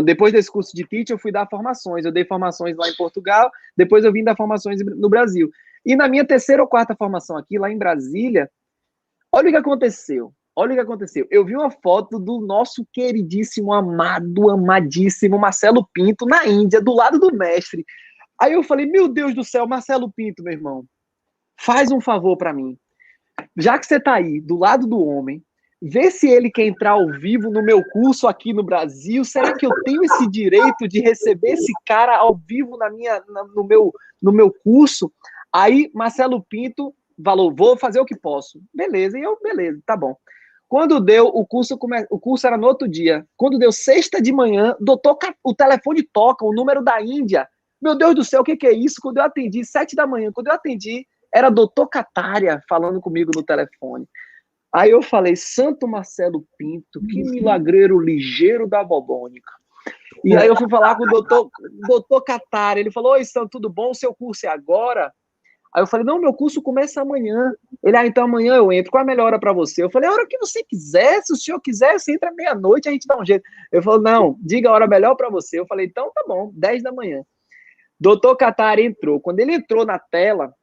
depois desse curso de teaching, eu fui dar formações, eu dei formações lá em Portugal, depois eu vim dar formações no Brasil. E na minha 3ª ou 4ª formação aqui, lá em Brasília, olha o que aconteceu. Olha o que aconteceu. Eu vi uma foto do nosso queridíssimo, amado, amadíssimo Marcelo Pinto na Índia, do lado do mestre. Aí eu falei, meu Deus do céu, Marcelo Pinto, meu irmão, faz um favor para mim. Já que você tá aí, do lado do homem, vê se ele quer entrar ao vivo no meu curso aqui no Brasil. Será que eu tenho esse direito de receber esse cara ao vivo no meu curso? Aí, Marcelo Pinto falou, vou fazer o que posso. Beleza, e eu, beleza, tá bom. Quando deu, o curso era no outro dia. Quando deu 6ª de manhã, o telefone toca, o número da Índia. Meu Deus do céu, o que é isso? Quando eu atendi, 7 da manhã, quando eu atendi, era doutor Kataria falando comigo no telefone. Aí eu falei, Santo Marcelo Pinto, que milagreiro ligeiro da bobônica. E aí eu fui falar com o doutor Kataria. Ele falou, oi, Santo, tudo bom? O seu curso é agora? Aí eu falei, não, meu curso começa amanhã. Ele, então amanhã eu entro. Qual é a melhor hora para você? Eu falei, a hora que você quiser. Se o senhor quiser, você entra meia-noite, a gente dá um jeito. Ele falou, não, diga a hora melhor para você. Eu falei, então tá bom, 10 da manhã. Doutor Kataria entrou. Quando ele entrou na tela,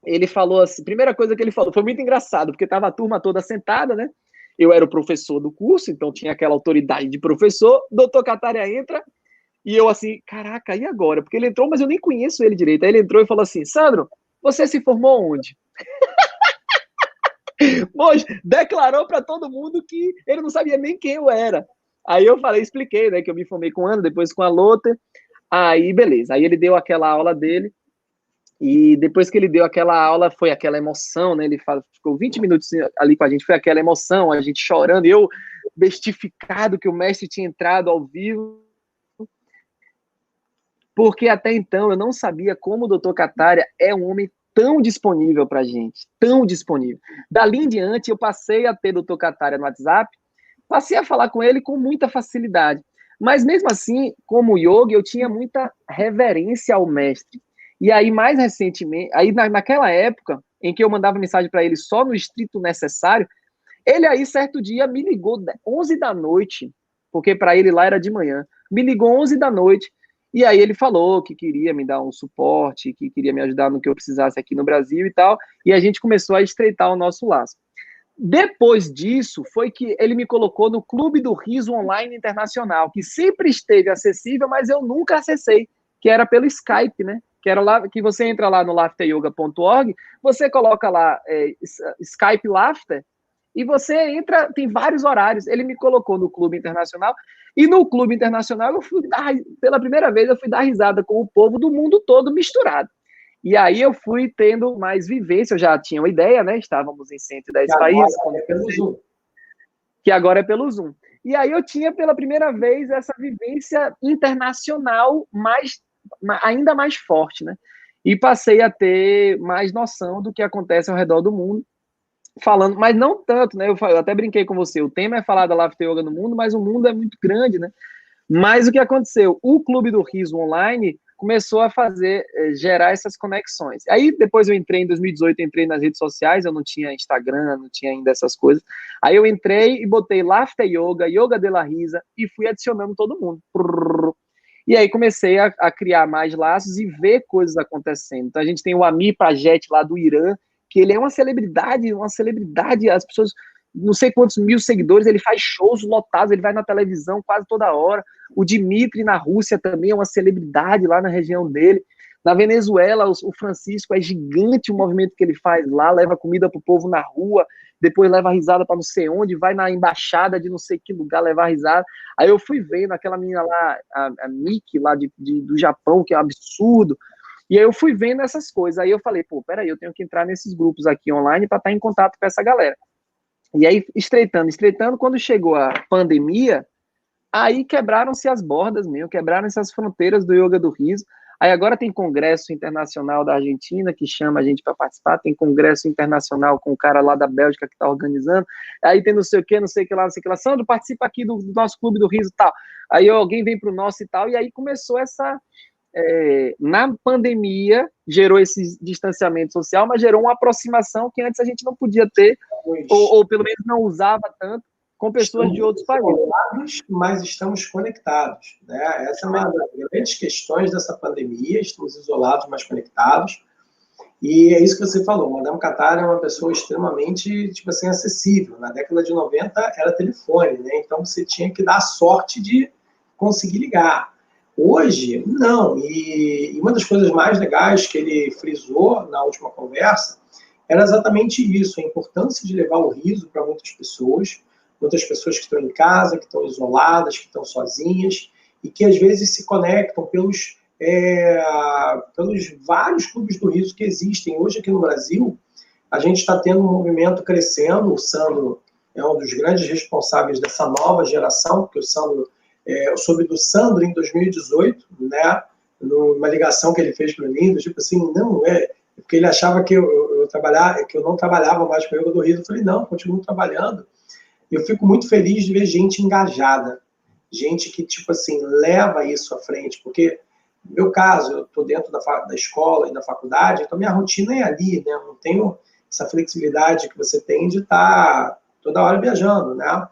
ele falou assim, primeira coisa que ele falou, foi muito engraçado, porque tava a turma toda sentada, né? Eu era o professor do curso, então tinha aquela autoridade de professor. Doutor Kataria entra, e eu assim, caraca, e agora? Porque ele entrou, mas eu nem conheço ele direito. Aí ele entrou e falou assim, Sandro, você se formou onde? Poxa, declarou para todo mundo que ele não sabia nem quem eu era. Aí eu falei, expliquei, né, que eu me formei com a Ana, depois com a Lotte. Aí, beleza. Aí ele deu aquela aula dele, e depois que ele deu aquela aula, foi aquela emoção, né, ele ficou 20 minutos ali com a gente, foi aquela emoção, a gente chorando, eu bestificado que o mestre tinha entrado ao vivo, porque até então eu não sabia como o doutor Kataria é um homem tão disponível para a gente, tão disponível. Dali em diante, eu passei a ter o doutor Kataria no WhatsApp, passei a falar com ele com muita facilidade. Mas mesmo assim, como yogi, eu tinha muita reverência ao mestre. E aí, mais recentemente, aí naquela época, em que eu mandava mensagem para ele só no estrito necessário, ele aí, certo dia, me ligou 11 da noite, porque para ele lá era de manhã, me ligou 11 da noite, e aí ele falou que queria me dar um suporte, que queria me ajudar no que eu precisasse aqui no Brasil e tal, e a gente começou a estreitar o nosso laço. Depois disso, foi que ele me colocou no Clube do Riso Online Internacional, que sempre esteve acessível, mas eu nunca acessei, que era pelo Skype, né? Que era lá, que você entra lá no laughteryoga.org, você coloca lá Skype Laughter, e você entra, tem vários horários. Ele me colocou no Clube Internacional, e no Clube Internacional, pela primeira vez, eu fui dar risada com o povo do mundo todo misturado. E aí eu fui tendo mais vivência, eu já tinha uma ideia, né? Estávamos em 110 países. Que agora é pelo Zoom. E aí eu tinha, pela primeira vez, essa vivência internacional ainda mais forte, né? E passei a ter mais noção do que acontece ao redor do mundo, falando, mas não tanto, né? Eu até brinquei com você, o tema é falar da Laughter Yoga no mundo, mas o mundo é muito grande, né? Mas o que aconteceu? O Clube do Riso Online começou a gerar essas conexões. Aí depois eu entrei, em 2018, entrei nas redes sociais, eu não tinha Instagram, não tinha ainda essas coisas. Aí eu entrei e botei Laughter Yoga, Yoga de la Risa, e fui adicionando todo mundo. E aí comecei a criar mais laços e ver coisas acontecendo. Então a gente tem o Amir Paget lá do Irã, que ele é uma celebridade, as pessoas, não sei quantos mil seguidores, ele faz shows lotados, ele vai na televisão quase toda hora. O Dimitri na Rússia também é uma celebridade lá na região dele. Na Venezuela, o Francisco é gigante o movimento que ele faz lá, leva comida pro povo na rua. depois leva risada para não sei onde, vai na embaixada de não sei que lugar levar risada. Aí eu fui vendo aquela menina lá, a Miki, lá do Japão, que é um absurdo. E aí eu fui vendo essas coisas. Aí eu falei, pô, peraí, eu tenho que entrar nesses grupos aqui online para estar em contato com essa galera. E aí, estreitando, quando chegou a pandemia, aí quebraram-se as bordas mesmo, quebraram-se as fronteiras do Yoga do Riso. Aí agora tem congresso internacional da Argentina, que chama a gente para participar, tem congresso internacional com o cara lá da Bélgica que está organizando, aí tem não sei o que lá, não sei o que lá. Sandro, participa aqui do nosso Clube do Riso e tal. Aí alguém vem para o nosso e tal, e aí começou essa... na pandemia, gerou esse distanciamento social, mas gerou uma aproximação que antes a gente não podia ter, ou pelo menos não usava tanto, com pessoas de outros países. Mas estamos conectados, né? Essa é uma das grandes questões dessa pandemia, estamos isolados, mas conectados. E é isso que você falou, Madame Qatar é uma pessoa extremamente, tipo assim, acessível. Na década de 90 era telefone, né? Então você tinha que dar a sorte de conseguir ligar. Hoje, não. E uma das coisas mais legais que ele frisou na última conversa era exatamente isso, a importância de levar o riso para muitas pessoas que estão em casa, que estão isoladas, que estão sozinhas, e que às vezes se conectam pelos vários clubes do riso que existem. Hoje aqui no Brasil, a gente está tendo um movimento crescendo, o Sandro é um dos grandes responsáveis dessa nova geração, porque o Sandro, eu soube do Sandro em 2018, né, numa ligação que ele fez para mim, do tipo assim, não, porque ele achava que eu não trabalhava mais com o Yoga do Riso. Eu falei, não, continuo trabalhando. Eu fico muito feliz de ver gente engajada, gente que, tipo assim, leva isso à frente, porque, no meu caso, eu estou dentro da escola e da faculdade, então minha rotina é ali, né? Eu não tenho essa flexibilidade que você tem de estar toda hora viajando, né?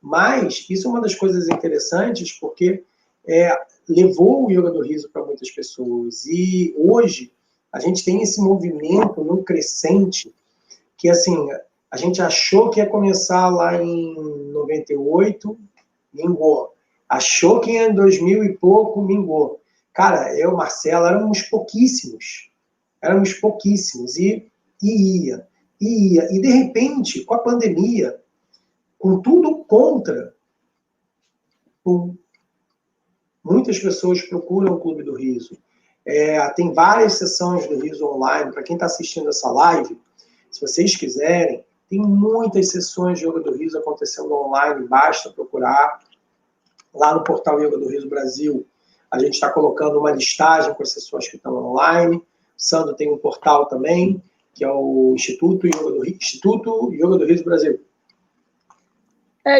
Mas isso é uma das coisas interessantes, porque levou o Yoga do Riso para muitas pessoas, e hoje a gente tem esse movimento no crescente, que, assim, a gente achou que ia começar lá em 98, mingou. Achou que em 2000 e pouco, mingou. Cara, eu, Marcelo, éramos pouquíssimos. E ia. E, de repente, com a pandemia, com tudo contra, muitas pessoas procuram o Clube do Riso. Tem várias sessões do Riso online. Para quem está assistindo essa live, se vocês quiserem, tem muitas sessões de Yoga do Riso acontecendo online, basta procurar. Lá no portal Yoga do Riso Brasil, a gente está colocando uma listagem com as sessões que estão online. O Sandro tem um portal também, que é o Instituto Yoga do Riso Brasil.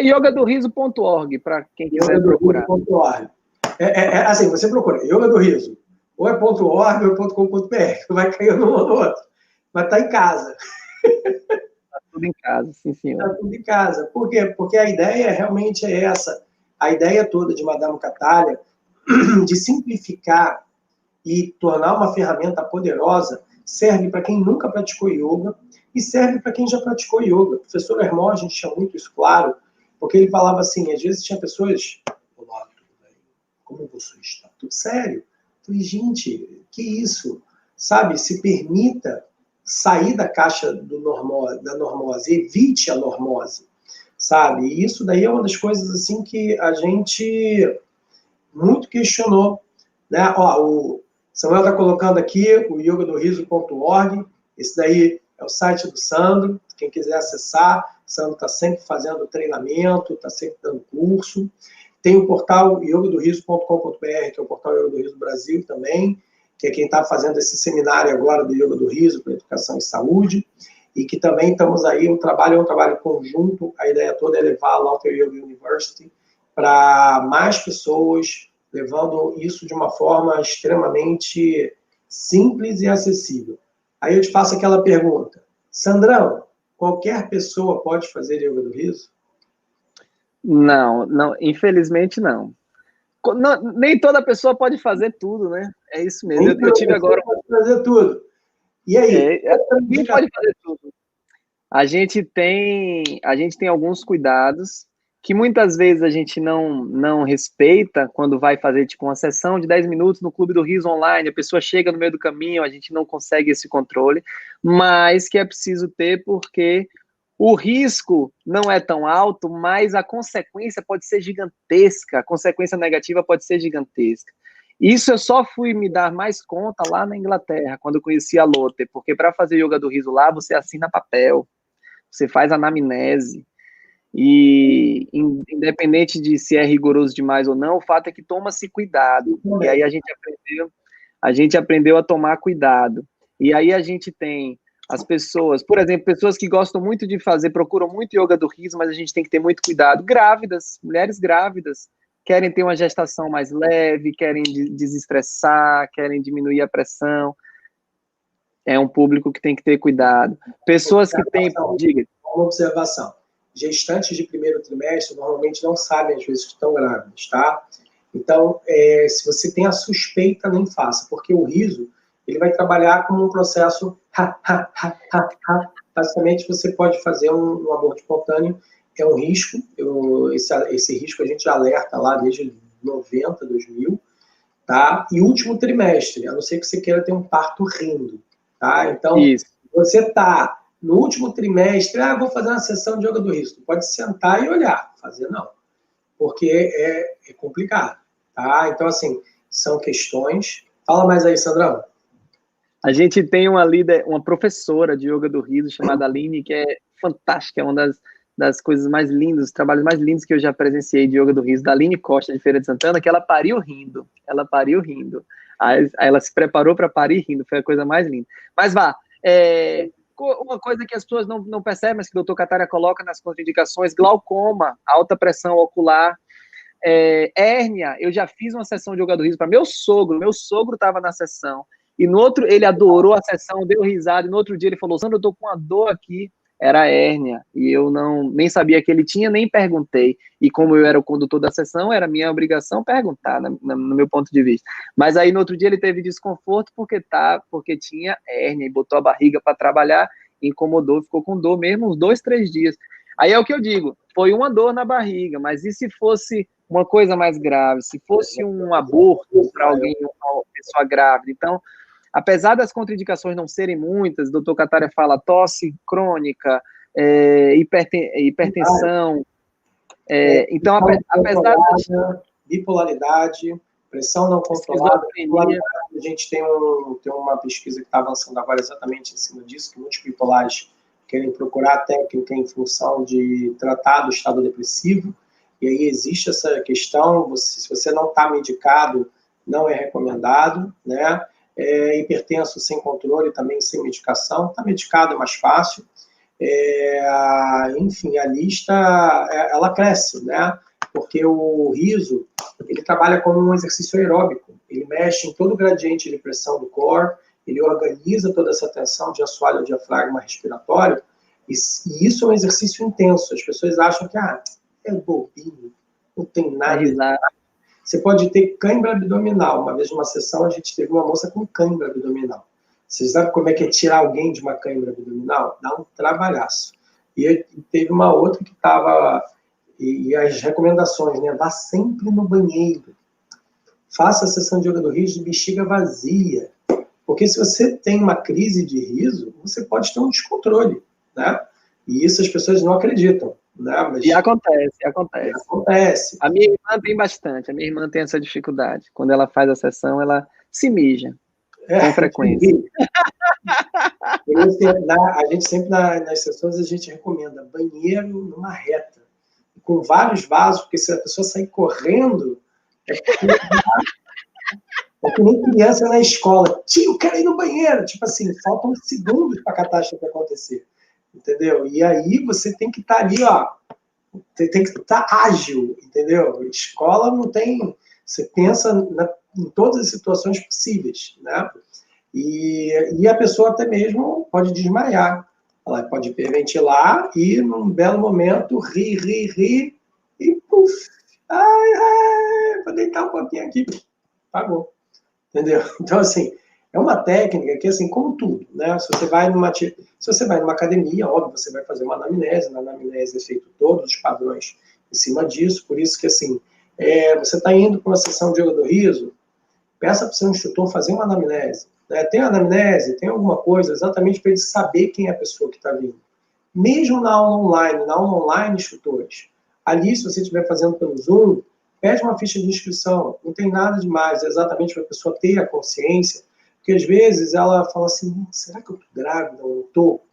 yogadoriso.org, para quem quiser procurar. Assim, você procura Yoga do Riso, ou é .org ou é .com.br, vai cair num ou no outro. Mas está em casa. Está tudo em casa, sim, senhor. Está tudo em casa. Por quê? Porque a ideia realmente é essa. A ideia toda de Madame Qatar, de simplificar e tornar uma ferramenta poderosa, serve para quem nunca praticou yoga e serve para quem já praticou yoga. O professor Hermon, a gente tinha muito isso claro, porque ele falava assim, às vezes tinha pessoas, olá, tudo bem? Como você está? Tudo sério? Eu falei, gente, que isso? Sabe, se permita sair da caixa da normose, evite a normose, sabe? E isso daí é uma das coisas assim que a gente muito questionou, né? O Samuel está colocando aqui o yogadoriso.org, esse daí é o site do Sandro, quem quiser acessar, o Sandro está sempre fazendo treinamento, está sempre dando curso. Tem o portal yogadoriso.com.br, que é o portal Yoga do Riso Brasil também, que é quem está fazendo esse seminário agora do Yoga do Riso para Educação e Saúde, e que também estamos aí, o trabalho é um trabalho conjunto, a ideia toda é levar a Lauter Yoga University para mais pessoas, levando isso de uma forma extremamente simples e acessível. Aí eu te faço aquela pergunta, Sandrão, qualquer pessoa pode fazer Yoga do Riso? Não, infelizmente não. Nem toda pessoa pode fazer tudo, né? É isso mesmo. Eu tive agora. Pode fazer tudo. E aí? Ninguém pode fazer tudo. A gente tem alguns cuidados que muitas vezes a gente não respeita quando vai fazer tipo uma sessão de 10 minutos no Clube do Riso online, a pessoa chega no meio do caminho, a gente não consegue esse controle, mas que é preciso ter porque O risco não é tão alto, mas a consequência pode ser gigantesca, a consequência negativa pode ser gigantesca. Isso eu só fui me dar mais conta lá na Inglaterra, quando eu conheci a Lotte, porque para fazer yoga do riso lá, você assina papel, você faz anamnese, e independente de se é rigoroso demais ou não, o fato é que toma-se cuidado. E aí a gente aprendeu a tomar cuidado. E aí a gente tem as pessoas, por exemplo, pessoas que gostam muito de fazer, procuram muito yoga do riso, mas a gente tem que ter muito cuidado. Grávidas, mulheres grávidas, querem ter uma gestação mais leve, querem desestressar, querem diminuir a pressão. É um público que tem que ter cuidado. Pessoas que têm... Diga. Uma observação. Gestantes de primeiro trimestre normalmente não sabem, às vezes, que estão grávidas, tá? Então, se você tem a suspeita, nem faça, porque o riso, ele vai trabalhar como um processo... Basicamente, você pode fazer um aborto espontâneo, é um risco, esse risco a gente já alerta lá desde 90, 2000, tá? E último trimestre, a não ser que você queira ter um parto rindo, tá? Então, isso. Você tá no último trimestre, vou fazer uma sessão de yoga do riso. Pode sentar e olhar, fazer não, porque é complicado, tá? Então, assim, são questões. Fala mais aí, Sandrão. A gente tem uma líder, uma professora de yoga do riso chamada Aline, que é fantástica, é uma das coisas mais lindas, os trabalhos mais lindos que eu já presenciei de yoga do riso, da Aline Costa, de Feira de Santana, que ela pariu rindo. Aí ela se preparou para parir rindo, foi a coisa mais linda. Mas vá, uma coisa que as pessoas não percebem, mas que o doutor Kataria coloca nas contraindicações, glaucoma, alta pressão ocular, hérnia. Eu já fiz uma sessão de yoga do riso para meu sogro estava na sessão, e no outro, ele adorou a sessão, deu risada, e no outro dia ele falou, Sandro, eu tô com uma dor aqui, era hérnia, e eu nem sabia que ele tinha, nem perguntei, e como eu era o condutor da sessão, era minha obrigação perguntar, no meu ponto de vista. Mas aí no outro dia ele teve desconforto porque tinha hérnia, e botou a barriga para trabalhar, incomodou, ficou com dor mesmo uns 2, 3 dias. Aí é o que eu digo, foi uma dor na barriga, mas e se fosse uma coisa mais grave, se fosse um aborto para alguém, uma pessoa grávida? Então, apesar das contraindicações não serem muitas, o doutor Kataria fala tosse crônica, hipertensão, então, apesar das... Bipolaridade, pressão não controlada, a gente tem uma pesquisa que está avançando agora exatamente em cima disso, que muitos bipolares querem procurar técnica em função de tratar do estado depressivo, e aí existe essa questão, se você não está medicado, não é recomendado, né? Hipertenso sem controle, também sem medicação, está medicado é mais fácil. Enfim, a lista, ela cresce, né? Porque o riso, ele trabalha como um exercício aeróbico, ele mexe em todo o gradiente de pressão do core, ele organiza toda essa tensão de assoalho ao diafragma respiratório, e isso é um exercício intenso. As pessoas acham que, é bobinho, não tem nada. Você pode ter cãibra abdominal. Uma vez numa sessão, a gente teve uma moça com cãibra abdominal. Vocês sabem como é que é tirar alguém de uma cãibra abdominal? Dá um trabalhaço. E teve uma outra que estava... E as recomendações, né? Vá sempre no banheiro. Faça a sessão de yoga do riso de bexiga vazia. Porque se você tem uma crise de riso, você pode ter um descontrole, né? E isso as pessoas não acreditam. Né? Mas... E acontece. A minha irmã tem bastante, a minha irmã tem essa dificuldade. Quando ela faz a sessão, ela se mija com frequência. A gente sempre, nas sessões, a gente recomenda banheiro numa reta, com vários vasos, porque se a pessoa sair correndo, é que nem criança na escola. Tio, eu quero ir no banheiro. Tipo assim, faltam segundos para a catástrofe acontecer. Entendeu? E aí você tem que estar ali, tem que estar ágil, entendeu? Escola não tem... Você pensa em todas as situações possíveis, né? E a pessoa até mesmo pode desmaiar. Ela pode hiperventilar e, num belo momento, ri, e puf! Vou deitar um pouquinho aqui. Pagou. Entendeu? Então, assim, é uma técnica que, assim, como tudo, né? Se você vai numa academia, óbvio, você vai fazer uma anamnese. Na anamnese é feito todos os padrões em cima disso. Por isso que, assim, você está indo para uma sessão de yoga do riso, peça para o seu instrutor fazer uma anamnese. Né? Tem anamnese, tem alguma coisa, exatamente para ele saber quem é a pessoa que está vindo. mesmo na aula online, instrutores, ali, se você estiver fazendo pelo Zoom, pede uma ficha de inscrição, não tem nada demais, é exatamente para a pessoa ter a consciência, porque às vezes ela fala assim, será que eu estou grávida ou não estou?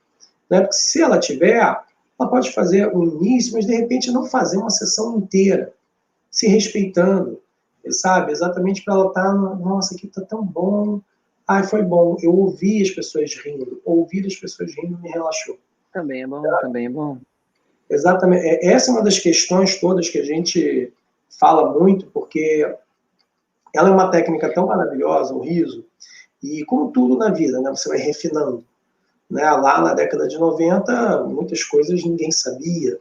Né? Porque se ela tiver, ela pode fazer o início, mas de repente não fazer uma sessão inteira, se respeitando, sabe? Exatamente para ela estar, nossa, aqui está tão bom, ai, foi bom, eu ouvi as pessoas rindo, ouvir as pessoas rindo me relaxou. Também é bom, também é bom. Exatamente. Essa é uma das questões todas que a gente fala muito, porque ela é uma técnica tão maravilhosa, o riso, e como tudo na vida, né? Você vai refinando. Né? Lá na década de 90, muitas coisas ninguém sabia.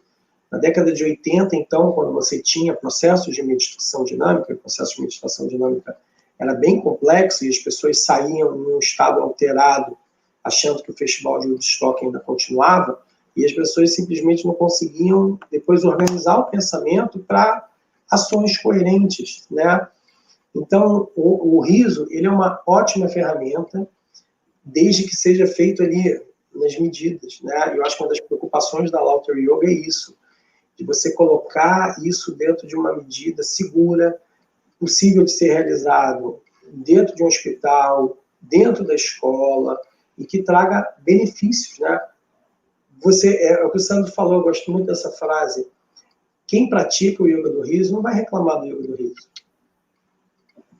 Na década de 80, então, quando você tinha processos de meditação dinâmica, o processo de meditação dinâmica era bem complexo e as pessoas saíam em um estado alterado, achando que o festival de Woodstock ainda continuava, e as pessoas simplesmente não conseguiam depois organizar o pensamento para ações coerentes, né? Então, o riso, ele é uma ótima ferramenta, desde que seja feito ali nas medidas, né? Eu acho que uma das preocupações da Lauter Yoga é isso, de você colocar isso dentro de uma medida segura, possível de ser realizado dentro de um hospital, dentro da escola, e que traga benefícios, né? É o que o Sandro falou, eu gosto muito dessa frase, quem pratica o yoga do riso não vai reclamar do yoga do riso.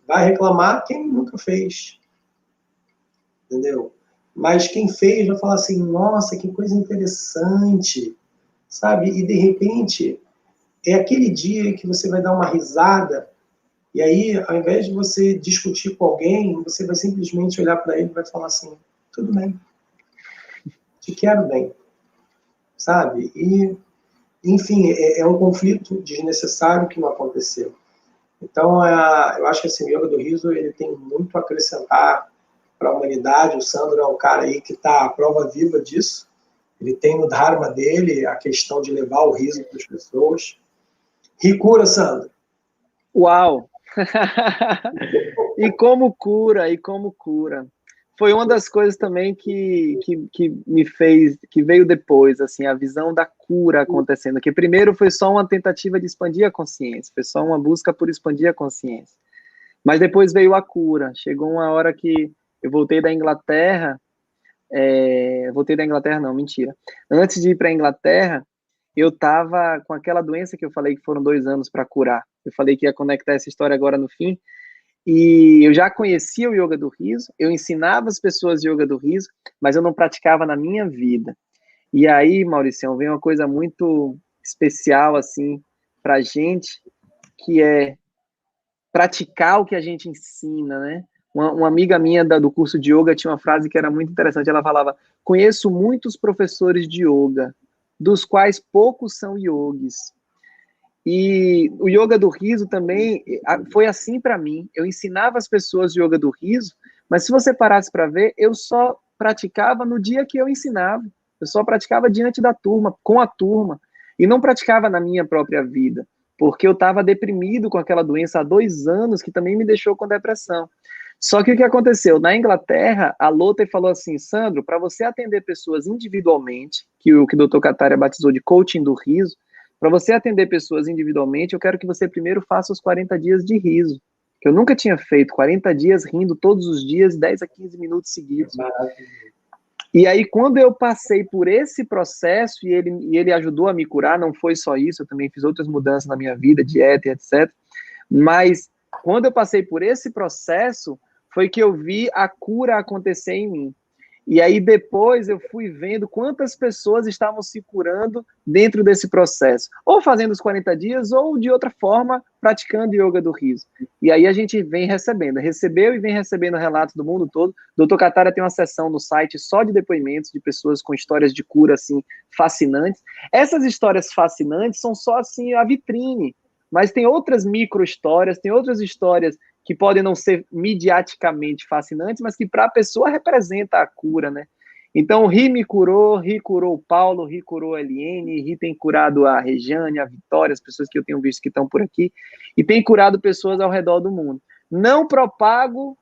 Vai reclamar quem nunca fez. Entendeu? Mas quem fez vai falar assim, nossa, que coisa interessante, sabe? E de repente, é aquele dia que você vai dar uma risada, e aí, ao invés de você discutir com alguém, você vai simplesmente olhar para ele e vai falar assim, tudo bem, te quero bem, sabe? E, enfim, é um conflito desnecessário que não aconteceu. Então, eu acho que assim, o yoga do riso ele tem muito a acrescentar para a humanidade. O Sandro é um cara aí que está à prova viva disso. Ele tem no Dharma dele a questão de levar o riso para as pessoas. Cura, Sandro. Uau! E como cura, e como cura. Foi uma das coisas também que me fez, que veio depois, assim, a visão da cura acontecendo, que primeiro foi só uma tentativa de expandir a consciência, foi só uma busca por expandir a consciência. Mas depois veio a cura, chegou uma hora que eu voltei da Inglaterra, não, mentira. Antes de ir para a Inglaterra, eu estava com aquela doença que eu falei que foram 2 anos para curar. Eu falei que ia conectar essa história agora no fim, e eu já conhecia o yoga do riso, eu ensinava as pessoas yoga do riso, mas eu não praticava na minha vida. E aí, Mauricião, vem uma coisa muito especial, assim, pra gente, que é praticar o que a gente ensina, né? Uma amiga minha do curso de yoga tinha uma frase que era muito interessante, ela falava, conheço muitos professores de yoga, dos quais poucos são yogis. E o yoga do riso também foi assim para mim. Eu ensinava as pessoas yoga do riso, mas se você parasse para ver, eu só praticava no dia que eu ensinava. Eu só praticava diante da turma, com a turma, e não praticava na minha própria vida, porque eu estava deprimido com aquela doença há 2 anos, que também me deixou com depressão. Só que o que aconteceu? Na Inglaterra, a Lotte falou assim, Sandro, para você atender pessoas individualmente, que o Dr. Kataria batizou de coaching do riso, para você atender pessoas individualmente, eu quero que você primeiro faça os 40 dias de riso, que eu nunca tinha feito, 40 dias rindo todos os dias, 10 a 15 minutos seguidos. E aí, quando eu passei por esse processo, e ele ajudou a me curar, não foi só isso, eu também fiz outras mudanças na minha vida, dieta e etc. Mas, quando eu passei por esse processo, foi que eu vi a cura acontecer em mim. E aí depois eu fui vendo quantas pessoas estavam se curando dentro desse processo, ou fazendo os 40 dias, ou de outra forma, praticando yoga do riso. E aí a gente vem recebeu e vem recebendo relatos do mundo todo. O Dr. Kataria tem uma seção no site só de depoimentos de pessoas com histórias de cura, assim, fascinantes. Essas histórias fascinantes são só, assim, a vitrine, mas tem outras micro-histórias, tem outras histórias que podem não ser midiaticamente fascinantes, mas que para a pessoa representa a cura, né? Então, Ri me curou, Ri curou o Paulo, Ri curou a Eliane, Ri tem curado a Rejane, a Vitória, as pessoas que eu tenho visto que estão por aqui, e tem curado pessoas ao redor do mundo. Não propago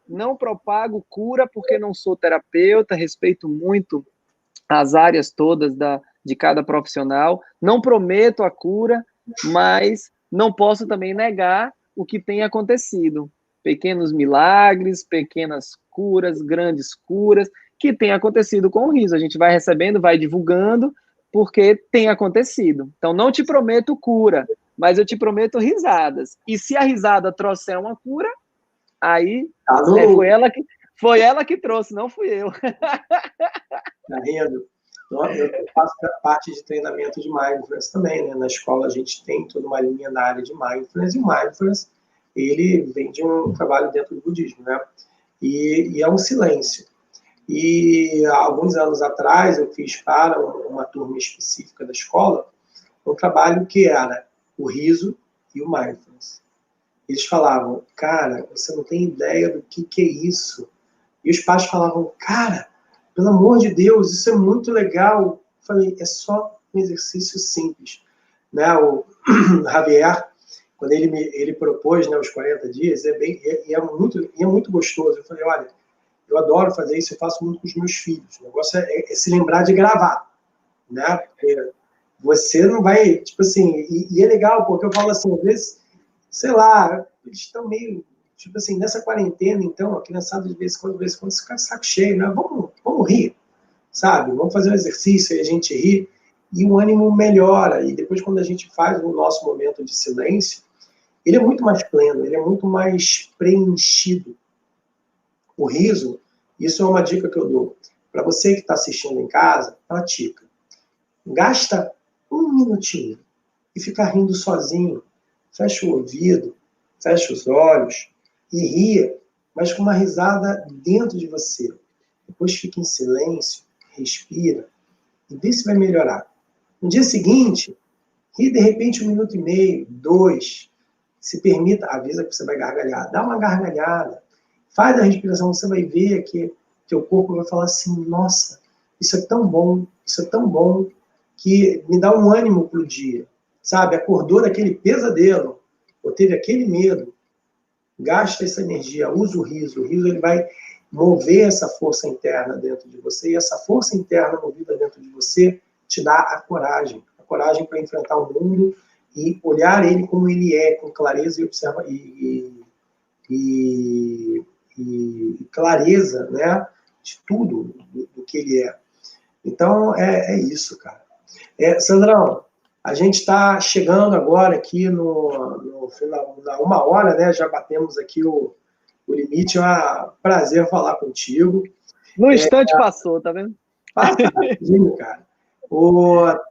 cura, porque não sou terapeuta, respeito muito as áreas todas de cada profissional. Não prometo a cura, mas não posso também negar o que tem acontecido. Pequenos milagres, pequenas curas, grandes curas, que tem acontecido com o riso. A gente vai recebendo, vai divulgando, porque tem acontecido. Então, não te prometo cura, mas eu te prometo risadas. E se a risada trouxer uma cura, aí foi ela que trouxe, não fui eu. Tá vendo? Eu faço parte de treinamento de Mindfulness também, né? Na escola a gente tem toda uma linha na área de Mindfulness, e o Mindfulness, ele vem de um trabalho dentro do budismo, né? E é um silêncio. E há alguns anos atrás eu fiz para uma turma específica da escola um trabalho que era o riso e o Mindfulness. Eles falavam, cara, você não tem ideia do que é isso. E os pais falavam, cara, pelo amor de Deus, isso é muito legal. Eu falei, é só um exercício simples. Né? O Javier, quando ele propôs, né, os 40 dias, é muito gostoso. Eu falei, olha, eu adoro fazer isso, eu faço muito com os meus filhos. O negócio é se lembrar de gravar. Né? Porque você não vai, tipo assim, e é legal, porque eu falo assim, às vezes, sei lá, eles estão meio, tipo assim, nessa quarentena, então, a criançada de vez em quando fica de saco cheio, né? Vamos rir, sabe? Vamos fazer um exercício e a gente ri, e o ânimo melhora. E depois, quando a gente faz o nosso momento de silêncio, ele é muito mais pleno, ele é muito mais preenchido. O riso, isso é uma dica que eu dou. Para você que está assistindo em casa, pratica. Gasta um minutinho e fica rindo sozinho. Fecha o ouvido, fecha os olhos e ria, mas com uma risada dentro de você. Depois fica em silêncio, respira e vê se vai melhorar. No dia seguinte, ri de repente 1 minuto e meio, 2. Se permita, avisa que você vai gargalhar. Dá uma gargalhada. Faz a respiração, você vai ver que teu corpo vai falar assim, nossa, isso é tão bom, que me dá um ânimo para o dia. Sabe, acordou daquele pesadelo, ou teve aquele medo, gasta essa energia, usa o riso ele vai mover essa força interna dentro de você, e essa força interna movida dentro de você te dá a coragem para enfrentar o mundo e olhar ele como ele é, com clareza e observa e clareza, né, de tudo do que ele é. Então, é isso, cara. Sandrão, a gente está chegando agora aqui no final, na 1 hora, né? Já batemos aqui o limite. É um prazer falar contigo. No instante passou, tá vendo? Passa rapidinho, cara.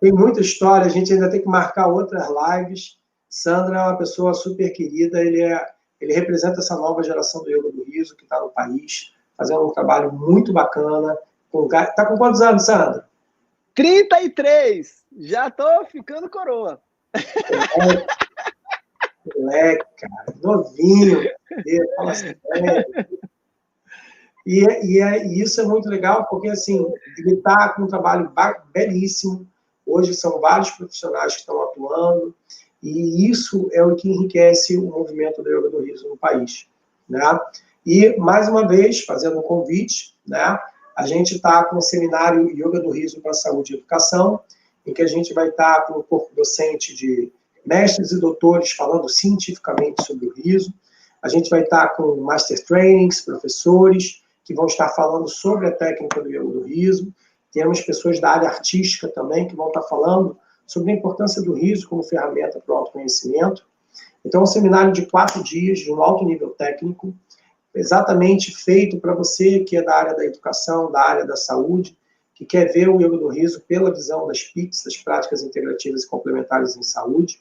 Tem muita história, a gente ainda tem que marcar outras lives. Sandra é uma pessoa super querida, ele representa essa nova geração do Yoga do Riso, que está no país, fazendo um trabalho muito bacana. Tá com quantos anos, Sandra? 33! Já tô ficando coroa. Moleque, cara, novinho. Fala assim, E isso é muito legal, porque assim, ele está com um trabalho belíssimo. Hoje são vários profissionais que estão atuando, e isso é o que enriquece o movimento do Yoga do Riso no país. Né? E, mais uma vez, fazendo um convite, né? A gente está com o seminário Yoga do Riso para Saúde e Educação, em que a gente vai estar com o corpo docente de mestres e doutores falando cientificamente sobre o riso. A gente vai estar com master trainings, professores, que vão estar falando sobre a técnica do Yoga do Riso. Temos pessoas da área artística também, que vão estar falando sobre a importância do riso como ferramenta para o autoconhecimento. Então, é um seminário de 4 dias, de um alto nível técnico, exatamente feito para você que é da área da educação, da área da saúde, que quer ver o Yoga do Riso pela visão das PICs, das práticas integrativas e complementares em saúde.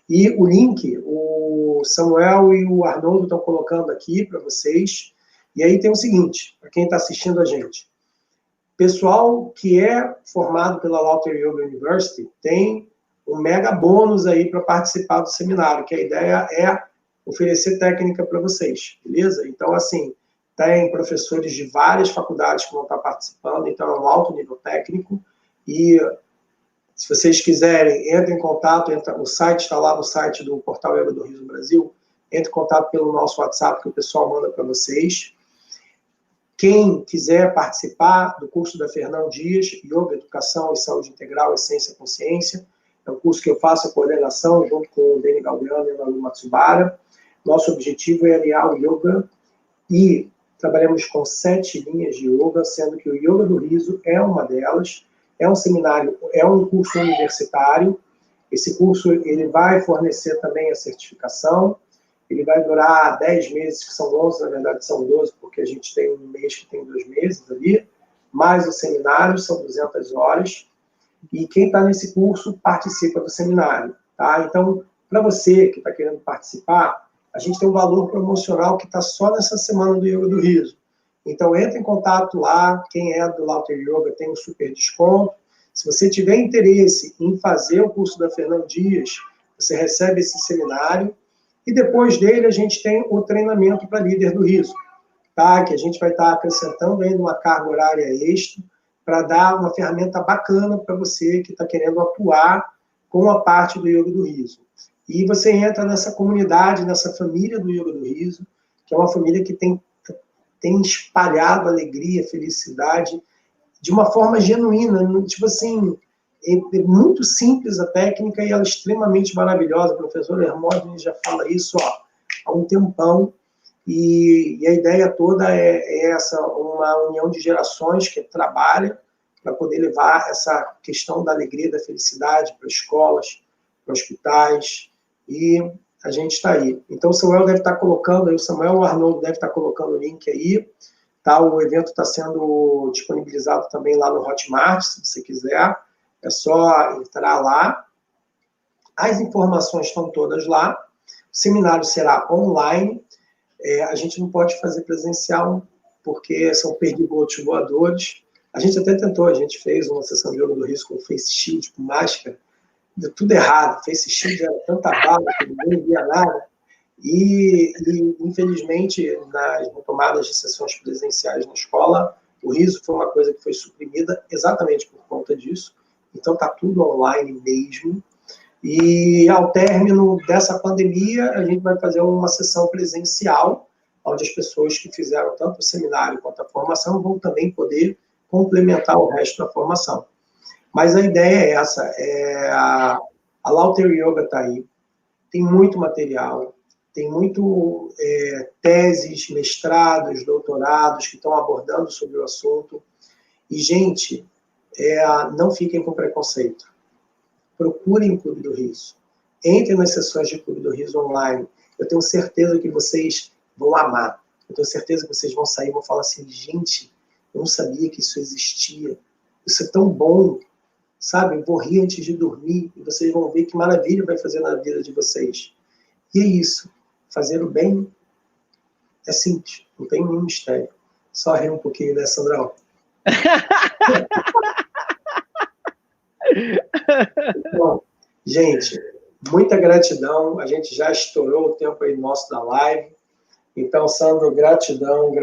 E o link, o Samuel e o Arnoldo estão colocando aqui para vocês. E aí tem o seguinte, para quem está assistindo a gente, pessoal que é formado pela Lauter Yoga University tem um mega bônus aí para participar do seminário, que a ideia é oferecer técnica para vocês, beleza? Então, assim, tem professores de várias faculdades que vão estar participando, então é um alto nível técnico, e se vocês quiserem, entre em contato, o site está lá no site do Portal Yoga do Riso Brasil, entre em contato pelo nosso WhatsApp, que o pessoal manda para vocês. Quem quiser participar do curso da Fernão Dias, Yoga, Educação e Saúde Integral, Essência e Consciência, é um curso que eu faço a coordenação junto com o Deni Galdeano e o Nalu Matsubara. Nosso objetivo é aliar o yoga e trabalhamos com 7 linhas de yoga, sendo que o Yoga do Riso é uma delas. É um seminário, é um curso universitário. Esse curso ele vai fornecer também a certificação. Ele vai durar 10 meses, que são 11, na verdade são 12, porque a gente tem um mês que tem 2 meses ali, mais o seminário, são 200 horas, e quem está nesse curso participa do seminário, tá? Então, para você que está querendo participar, a gente tem um valor promocional que está só nessa semana do Yoga do Riso. Então, entre em contato lá, quem é do Lauter Yoga tem um super desconto. Se você tiver interesse em fazer o curso da Fernão Dias, você recebe esse seminário, e depois dele a gente tem o treinamento para líder do riso, tá? Que a gente vai estar acrescentando ainda uma carga horária extra para dar uma ferramenta bacana para você que está querendo atuar com a parte do Yoga do Riso. E você entra nessa comunidade, nessa família do Yoga do Riso, que é uma família que tem espalhado alegria, felicidade, de uma forma genuína, tipo assim, é muito simples a técnica e ela é extremamente maravilhosa. O professor Hermógenes já fala isso há um tempão, e a ideia toda é essa, uma união de gerações que trabalha para poder levar essa questão da alegria, da felicidade para escolas, para hospitais, e a gente está aí. Então o Samuel deve estar colocando, aí, o Samuel Arnoldo deve estar colocando o link aí, tá? O evento está sendo disponibilizado também lá no Hotmart, se você quiser. É só entrar lá. As informações estão todas lá. O seminário será online. A gente não pode fazer presencial, porque são perdigotos voadores. A gente até tentou, a gente fez uma sessão de Yoga do Riso com face shield, com máscara. Deu tudo errado. Face shield era tanta bala que ninguém via nada. E, infelizmente, nas retomadas de sessões presenciais na escola, o riso foi uma coisa que foi suprimida exatamente por conta disso. Então, está tudo online mesmo. E, ao término dessa pandemia, a gente vai fazer uma sessão presencial, onde as pessoas que fizeram tanto o seminário quanto a formação vão também poder complementar o resto da formação. Mas a ideia é essa. A Lauter Yoga está aí. Tem muito material. Tem muito teses, mestrados, doutorados que estão abordando sobre o assunto. E, gente, não fiquem com preconceito. Procurem o Clube do Riso. Entrem nas sessões de Clube do Riso online. Eu tenho certeza que vocês vão amar. Eu tenho certeza que vocês vão sair e vão falar assim, gente, eu não sabia que isso existia. Isso é tão bom. Sabe? Eu vou rir antes de dormir e vocês vão ver que maravilha vai fazer na vida de vocês. E é isso. Fazer o bem é simples. Não tem nenhum mistério. Só rir um pouquinho, né, Sandrão? Bom, gente, muita gratidão. A gente já estourou o tempo aí nosso da live. Então, Sandro, gratidão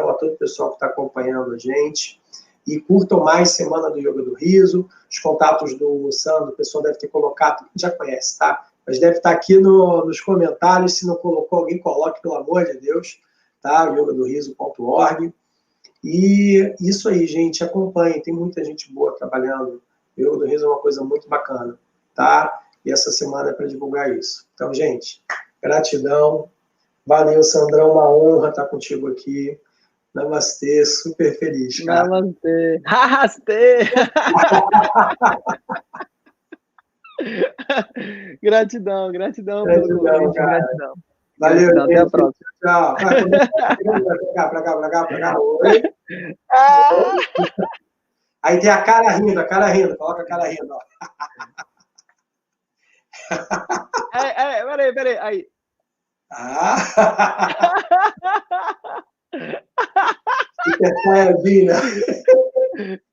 a todo o pessoal que está acompanhando a gente. E curtam mais Semana do Yoga do Riso. Os contatos do Sandro, o pessoal deve ter colocado, já conhece, tá? Mas deve estar aqui nos comentários. Se não colocou, alguém coloque, pelo amor de Deus, tá? yogadoriso.org. E isso aí, gente, acompanhem. Tem muita gente boa trabalhando. O Yoga do Riso é uma coisa muito bacana, tá? E essa semana é para divulgar isso. Então, gente, gratidão. Valeu, Sandrão, uma honra estar contigo aqui. Namastê, super feliz, cara. Namastê. Namastê. Gratidão pelo convite, gratidão. Valeu, gratidão. Até a próxima. Tchau. Pra cá. Oi. Aí tem a cara rindo. Coloca a cara rindo, ó. Peraí. Aí.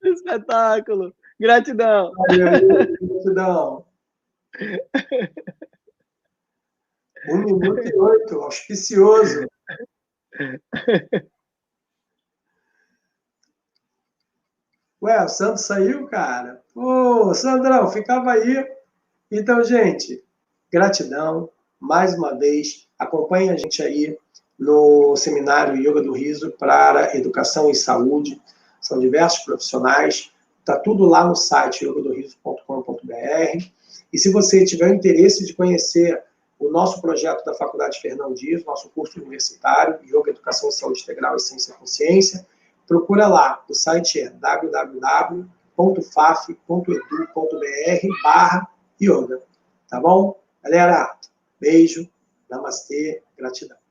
Espetáculo. Gratidão. Gratidão. 1:08, auspicioso. Ué, o Santos saiu, cara? Ô, Sandrão, ficava aí. Então, gente, gratidão. Mais uma vez, acompanhe a gente aí no seminário Yoga do Riso para Educação e Saúde. São diversos profissionais. Está tudo lá no site yogadoriso.com.br. E se você tiver interesse de conhecer o nosso projeto da Faculdade Fernão Dias, nosso curso universitário, Yoga, Educação e Saúde Integral, Essência e Consciência, procura lá. O site é www.faf.edu.br/yoga. Tá bom? Galera, beijo, namastê, gratidão.